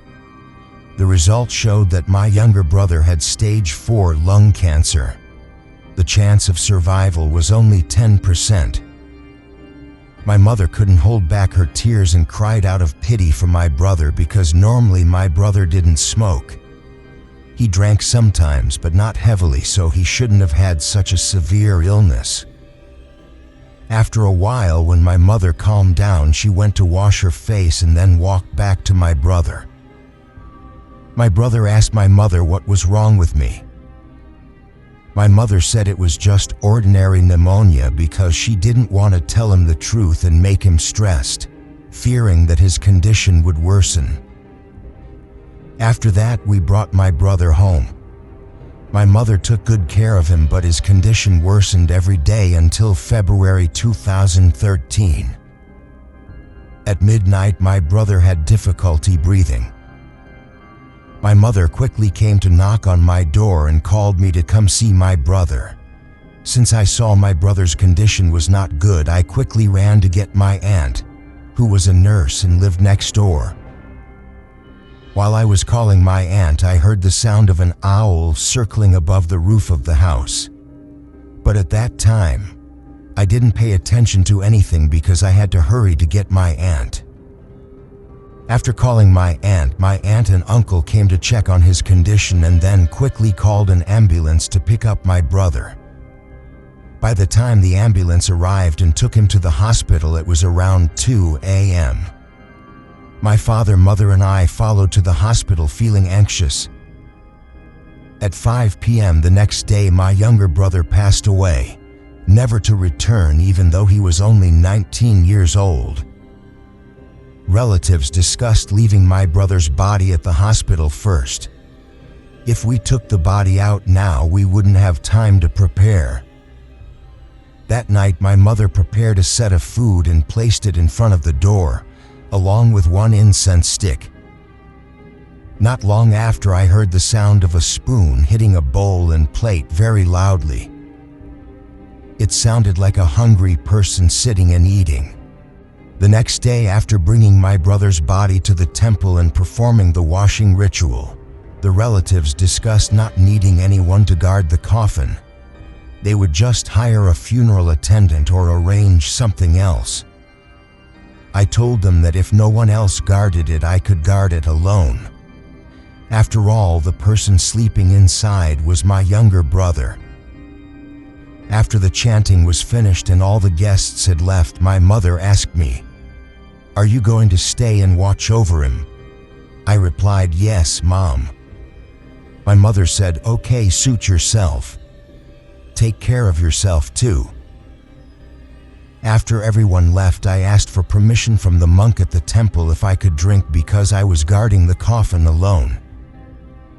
The results showed that my younger brother had stage 4 lung cancer. The chance of survival was only 10%. My mother couldn't hold back her tears and cried out of pity for my brother because normally my brother didn't smoke. He drank sometimes, but not heavily, so he shouldn't have had such a severe illness. After a while, when my mother calmed down, she went to wash her face and then walked back to my brother. My brother asked my mother what was wrong with me. My mother said it was just ordinary pneumonia because she didn't want to tell him the truth and make him stressed, fearing that his condition would worsen. After that, we brought my brother home. My mother took good care of him, but his condition worsened every day until February 2013. At midnight, my brother had difficulty breathing. My mother quickly came to knock on my door and called me to come see my brother. Since I saw my brother's condition was not good, I quickly ran to get my aunt, who was a nurse and lived next door. While I was calling my aunt, I heard the sound of an owl circling above the roof of the house. But at that time, I didn't pay attention to anything because I had to hurry to get my aunt. After calling my aunt and uncle came to check on his condition and then quickly called an ambulance to pick up my brother. By the time the ambulance arrived and took him to the hospital, it was around 2 a.m. My father, mother, and I followed to the hospital feeling anxious. At 5 p.m. the next day, my younger brother passed away, never to return even though he was only 19 years old. Relatives discussed leaving my brother's body at the hospital first. If we took the body out now, we wouldn't have time to prepare. That night, my mother prepared a set of food and placed it in front of the door, along with one incense stick. Not long after, I heard the sound of a spoon hitting a bowl and plate very loudly. It sounded like a hungry person sitting and eating. The next day, after bringing my brother's body to the temple and performing the washing ritual, the relatives discussed not needing anyone to guard the coffin. They would just hire a funeral attendant or arrange something else. I told them that if no one else guarded it, I could guard it alone. After all, the person sleeping inside was my younger brother. After the chanting was finished and all the guests had left, my mother asked me, "Are you going to stay and watch over him?" I replied, "Yes, Mom." My mother said, "Okay, suit yourself. Take care of yourself too." After everyone left, I asked for permission from the monk at the temple if I could drink because I was guarding the coffin alone.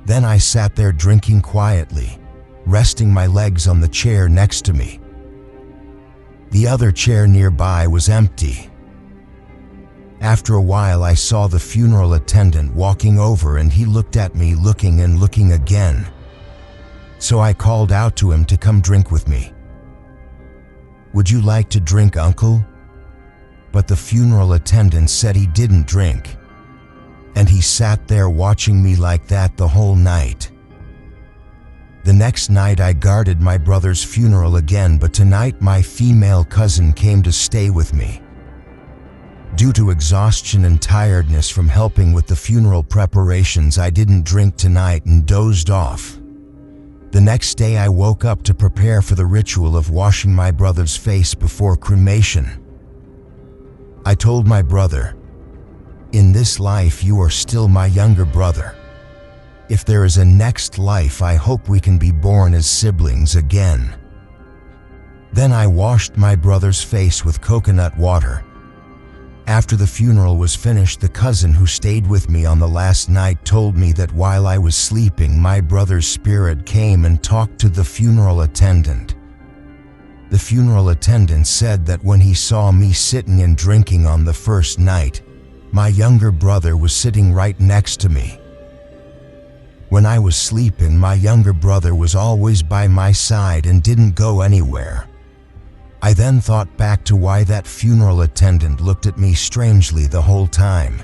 Then I sat there drinking quietly, resting my legs on the chair next to me. The other chair nearby was empty. After a while, I saw the funeral attendant walking over and he looked at me, looking and looking again. So I called out to him to come drink with me. "Would you like to drink, Uncle?" But the funeral attendant said he didn't drink. And he sat there watching me like that the whole night. The next night I guarded my brother's funeral again, but tonight my female cousin came to stay with me. Due to exhaustion and tiredness from helping with the funeral preparations, I didn't drink tonight and dozed off. The next day I woke up to prepare for the ritual of washing my brother's face before cremation. I told my brother, "In this life you are still my younger brother. If there is a next life, I hope we can be born as siblings again." Then I washed my brother's face with coconut water. After the funeral was finished, the cousin who stayed with me on the last night told me that while I was sleeping, my brother's spirit came and talked to the funeral attendant. The funeral attendant said that when he saw me sitting and drinking on the first night, my younger brother was sitting right next to me. When I was sleeping, my younger brother was always by my side and didn't go anywhere. I then thought back to why that funeral attendant looked at me strangely the whole time.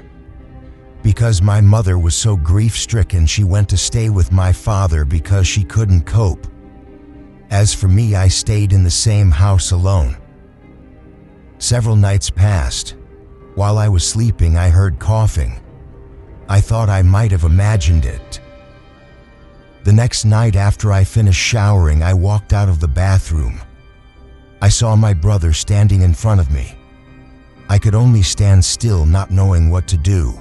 Because my mother was so grief-stricken, she went to stay with my father because she couldn't cope. As for me, I stayed in the same house alone. Several nights passed. While I was sleeping, I heard coughing. I thought I might have imagined it. The next night after I finished showering, I walked out of the bathroom. I saw my brother standing in front of me. I could only stand still, not knowing what to do.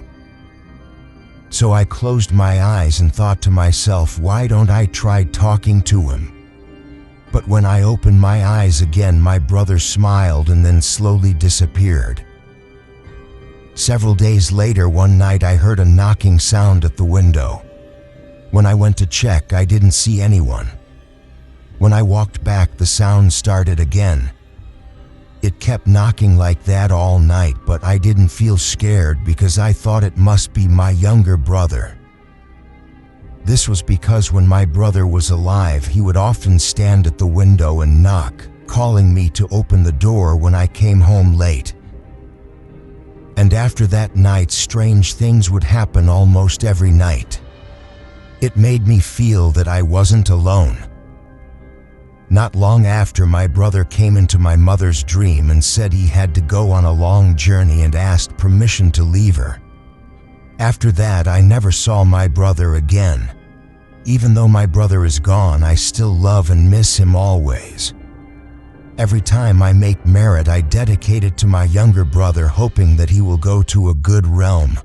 So I closed my eyes and thought to myself, why don't I try talking to him? But when I opened my eyes again, my brother smiled and then slowly disappeared. Several days later, one night I heard a knocking sound at the window. When I went to check, I didn't see anyone. When I walked back, the sound started again. It kept knocking like that all night, but I didn't feel scared because I thought it must be my younger brother. This was because when my brother was alive, he would often stand at the window and knock, calling me to open the door when I came home late. And after that night, strange things would happen almost every night. It made me feel that I wasn't alone. Not long after, my brother came into my mother's dream and said he had to go on a long journey and asked permission to leave her. After that, I never saw my brother again. Even though my brother is gone, I still love and miss him always. Every time I make merit, I dedicate it to my younger brother, hoping that he will go to a good realm,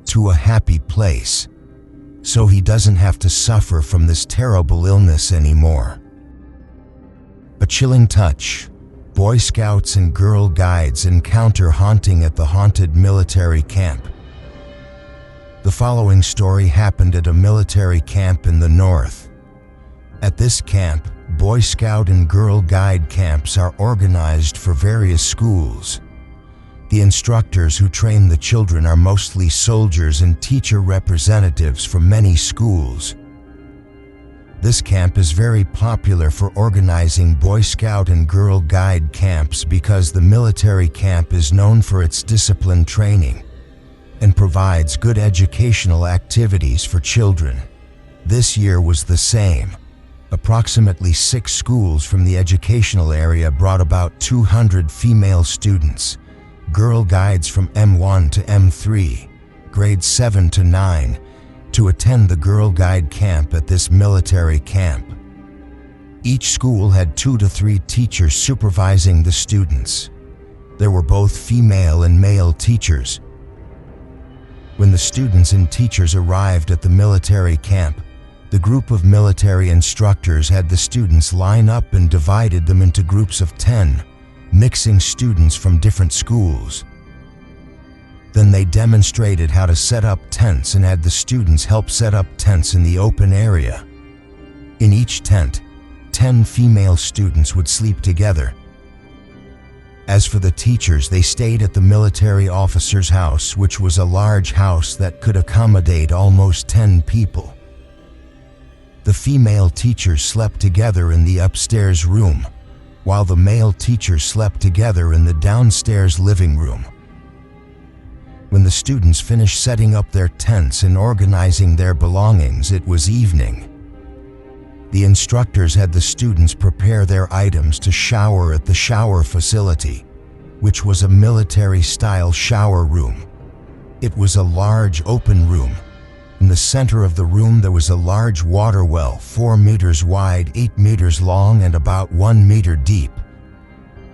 to a happy place, so he doesn't have to suffer from this terrible illness anymore. A chilling touch. Boy Scouts and Girl Guides encounter haunting at the haunted military camp. The following story happened at a military camp in the north. At this camp, Boy Scout and Girl Guide camps are organized for various schools. The instructors who train the children are mostly soldiers and teacher representatives from many schools. This camp is very popular for organizing Boy Scout and Girl Guide camps because the military camp is known for its discipline training and provides good educational activities for children. This year was the same. Approximately 6 schools from the educational area brought about 200 female students, Girl Guides from M1 to M3, grades 7 to 9, to attend the Girl Guide camp at this military camp. Each school had 2 to 3 teachers supervising the students. There were both female and male teachers. When the students and teachers arrived at the military camp, the group of military instructors had the students line up and divided them into groups of 10, mixing students from different schools. Then they demonstrated how to set up tents and had the students help set up tents in the open area. In each tent, 10 female students would sleep together. As for the teachers, they stayed at the military officer's house, which was a large house that could accommodate almost 10 people. The female teachers slept together in the upstairs room, while the male teachers slept together in the downstairs living room. When the students finished setting up their tents and organizing their belongings, it was evening. The instructors had the students prepare their items to shower at the shower facility, which was a military-style shower room. It was a large open room. In the center of the room there was a large water well, 4 meters wide, 8 meters long, and about 1 meter deep.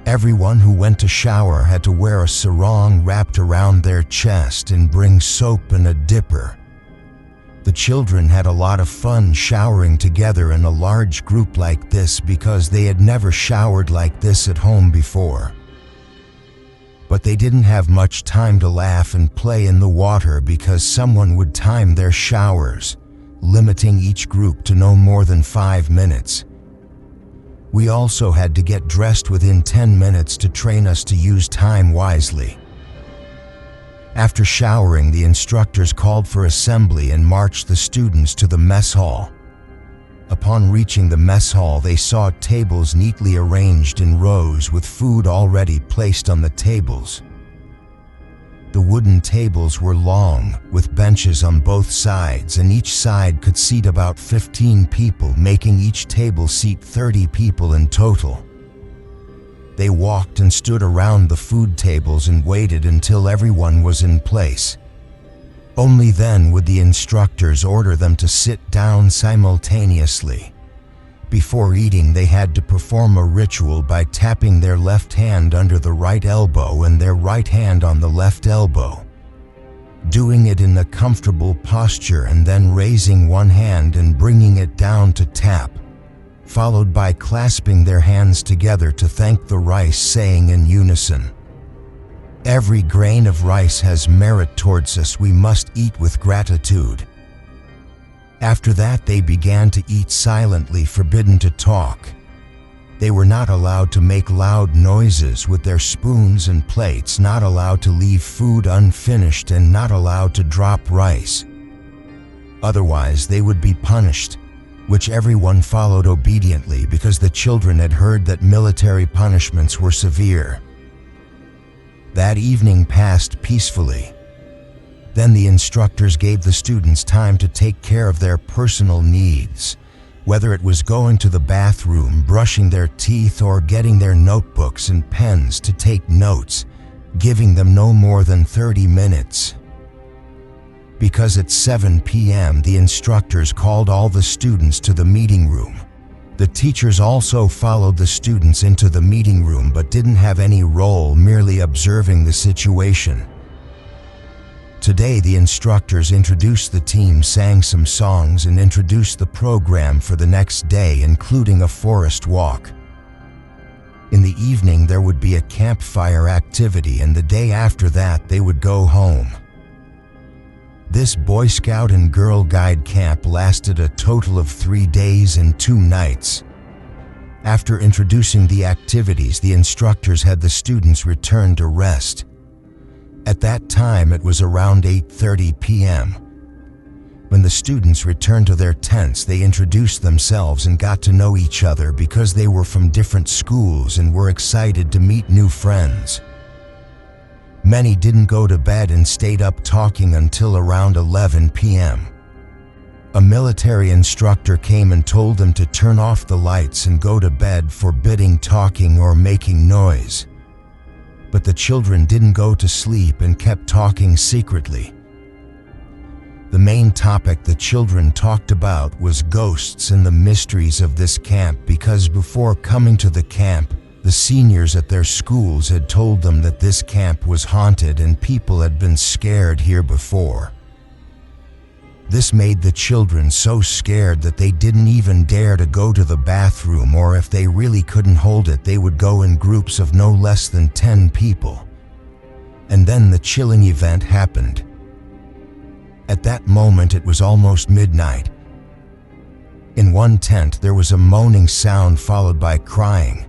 Everyone who went to shower had to wear a sarong wrapped around their chest and bring soap and a dipper. The children had a lot of fun showering together in a large group like this because they had never showered like this at home before. But they didn't have much time to laugh and play in the water because someone would time their showers, limiting each group to no more than 5 minutes. We also had to get dressed within 10 minutes to train us to use time wisely. After showering, the instructors called for assembly and marched the students to the mess hall. Upon reaching the mess hall, they saw tables neatly arranged in rows with food already placed on the tables. The wooden tables were long, with benches on both sides, and each side could seat about 15 people, making each table seat 30 people in total. They walked and stood around the food tables and waited until everyone was in place. Only then would the instructors order them to sit down simultaneously. Before eating, they had to perform a ritual by tapping their left hand under the right elbow and their right hand on the left elbow, doing it in a comfortable posture and then raising one hand and bringing it down to tap, followed by clasping their hands together to thank the rice, saying in unison, "Every grain of rice has merit towards us. We must eat with gratitude." After that, they began to eat silently, forbidden to talk. They were not allowed to make loud noises with their spoons and plates, not allowed to leave food unfinished, and not allowed to drop rice. Otherwise, they would be punished, which everyone followed obediently because the children had heard that military punishments were severe. That evening passed peacefully. Then the instructors gave the students time to take care of their personal needs, whether it was going to the bathroom, brushing their teeth, or getting their notebooks and pens to take notes, giving them no more than 30 minutes. Because at 7 p.m. the instructors called all the students to the meeting room. The teachers also followed the students into the meeting room but didn't have any role, merely observing the situation. Today, the instructors introduced the team, sang some songs, and introduced the program for the next day, including a forest walk. In the evening, there would be a campfire activity, and the day after that, they would go home. This Boy Scout and Girl Guide camp lasted a total of 3 days and 2 nights. After introducing the activities, the instructors had the students return to rest. At that time, it was around 8:30 p.m. When the students returned to their tents, they introduced themselves and got to know each other because they were from different schools and were excited to meet new friends. Many didn't go to bed and stayed up talking until around 11 p.m. A military instructor came and told them to turn off the lights and go to bed, forbidding talking or making noise. But the children didn't go to sleep and kept talking secretly. The main topic the children talked about was ghosts and the mysteries of this camp, because before coming to the camp, the seniors at their schools had told them that this camp was haunted and people had been scared here before. This made the children so scared that they didn't even dare to go to the bathroom, or if they really couldn't hold it, they would go in groups of no less than 10 people. And then the chilling event happened. At that moment, it was almost midnight. In one tent, there was a moaning sound followed by crying.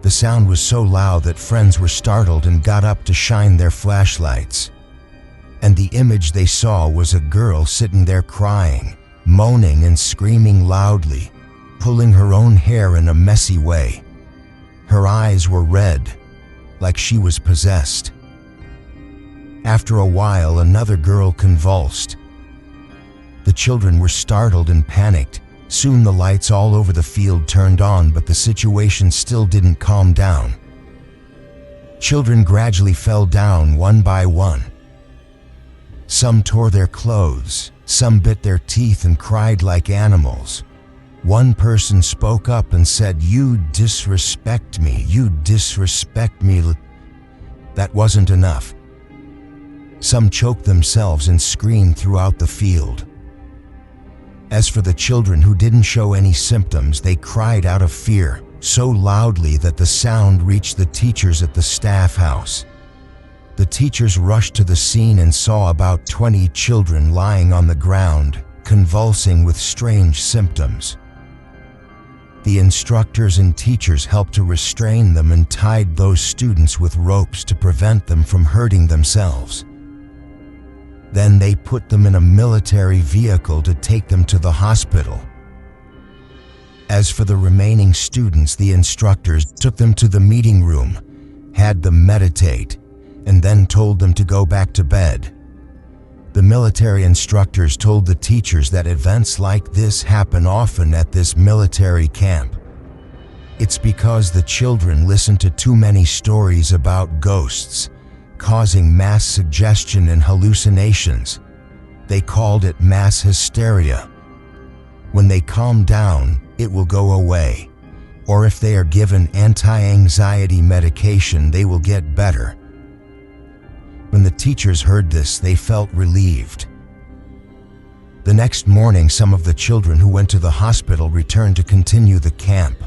The sound was so loud that friends were startled and got up to shine their flashlights. And the image they saw was a girl sitting there crying, moaning and screaming loudly, pulling her own hair in a messy way. Her eyes were red, like she was possessed. After a while, another girl convulsed. The children were startled and panicked. Soon the lights all over the field turned on, but the situation still didn't calm down. Children gradually fell down one by one. Some tore their clothes, some bit their teeth and cried like animals. One person spoke up and said, "You disrespect me, you disrespect me." That wasn't enough. Some choked themselves and screamed throughout the field. As for the children who didn't show any symptoms, they cried out of fear, so loudly that the sound reached the teachers at the staff house. The teachers rushed to the scene and saw about 20 children lying on the ground, convulsing with strange symptoms. The instructors and teachers helped to restrain them and tied those students with ropes to prevent them from hurting themselves. Then they put them in a military vehicle to take them to the hospital. As for the remaining students, the instructors took them to the meeting room, had them meditate, and then told them to go back to bed. The military instructors told the teachers that events like this happen often at this military camp. It's because the children listened to too many stories about ghosts, causing mass suggestion and hallucinations. They called it mass hysteria. When they calm down, it will go away. Or if they are given anti-anxiety medication, they will get better. When the teachers heard this, they felt relieved. The next morning, some of the children who went to the hospital returned to continue the camp.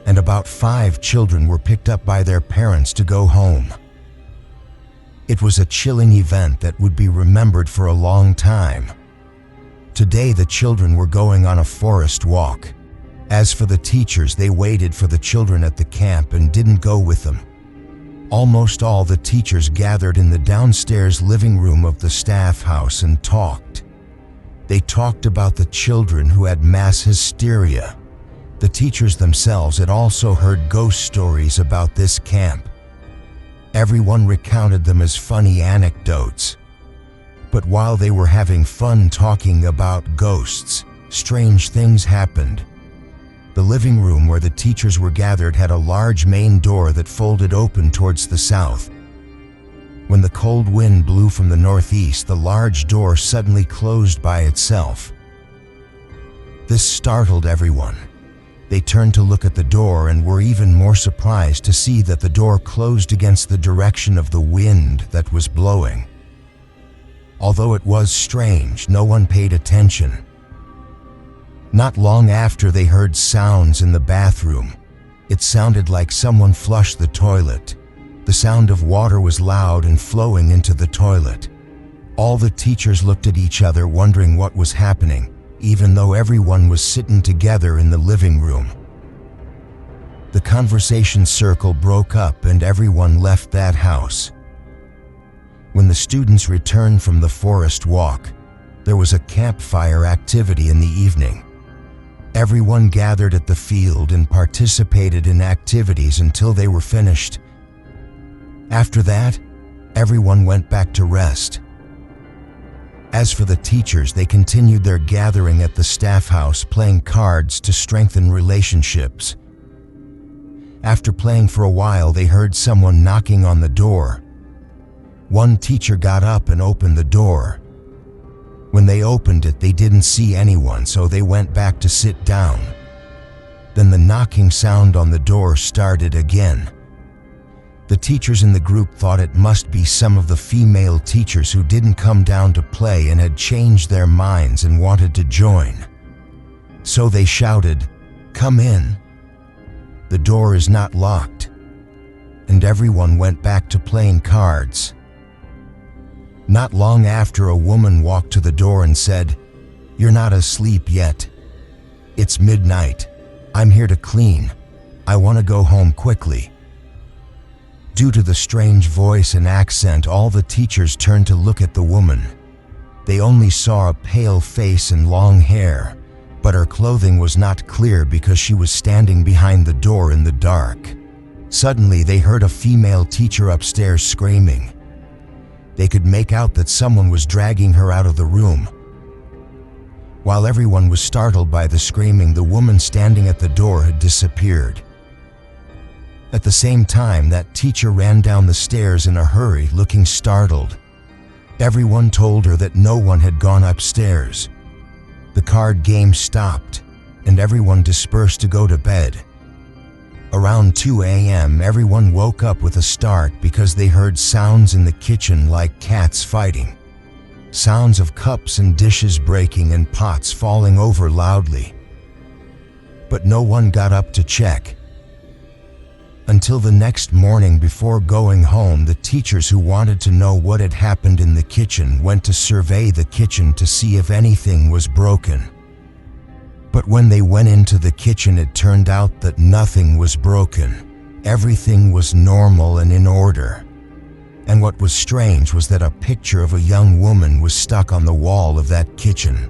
And about 5 children were picked up by their parents to go home. It was a chilling event that would be remembered for a long time. Today, the children were going on a forest walk. As for the teachers, they waited for the children at the camp and didn't go with them. Almost all the teachers gathered in the downstairs living room of the staff house and talked. They talked about the children who had mass hysteria. The teachers themselves had also heard ghost stories about this camp. Everyone recounted them as funny anecdotes. But while they were having fun talking about ghosts, strange things happened. The living room where the teachers were gathered had a large main door that folded open towards the south. When the cold wind blew from the northeast, the large door suddenly closed by itself. This startled everyone. They turned to look at the door and were even more surprised to see that the door closed against the direction of the wind that was blowing. Although it was strange, no one paid attention. Not long after, they heard sounds in the bathroom. It sounded like someone flushed the toilet. The sound of water was loud and flowing into the toilet. All the teachers looked at each other, wondering what was happening, even though everyone was sitting together in the living room. The conversation circle broke up and everyone left that house. When the students returned from the forest walk, there was a campfire activity in the evening. Everyone gathered at the field and participated in activities until they were finished. After that, everyone went back to rest. As for the teachers, they continued their gathering at the staff house, playing cards to strengthen relationships. After playing for a while, they heard someone knocking on the door. One teacher got up and opened the door. When they opened it, they didn't see anyone, so they went back to sit down. Then the knocking sound on the door started again. The teachers in the group thought it must be some of the female teachers who didn't come down to play and had changed their minds and wanted to join. So they shouted, "Come in. The door is not locked." And everyone went back to playing cards. Not long after, a woman walked to the door and said, "You're not asleep yet. It's midnight. I'm here to clean. I want to go home quickly." Due to the strange voice and accent, all the teachers turned to look at the woman. They only saw a pale face and long hair, but her clothing was not clear because she was standing behind the door in the dark. Suddenly, they heard a female teacher upstairs screaming. They could make out that someone was dragging her out of the room. While everyone was startled by the screaming, the woman standing at the door had disappeared. At the same time, that teacher ran down the stairs in a hurry, looking startled. Everyone told her that no one had gone upstairs. The card game stopped, and everyone dispersed to go to bed. Around 2 a.m., everyone woke up with a start because they heard sounds in the kitchen like cats fighting. Sounds of cups and dishes breaking and pots falling over loudly. But no one got up to check. Until the next morning, before going home, the teachers who wanted to know what had happened in the kitchen went to survey the kitchen to see if anything was broken. But when they went into the kitchen, it turned out that nothing was broken. Everything was normal and in order. And what was strange was that a picture of a young woman was stuck on the wall of that kitchen.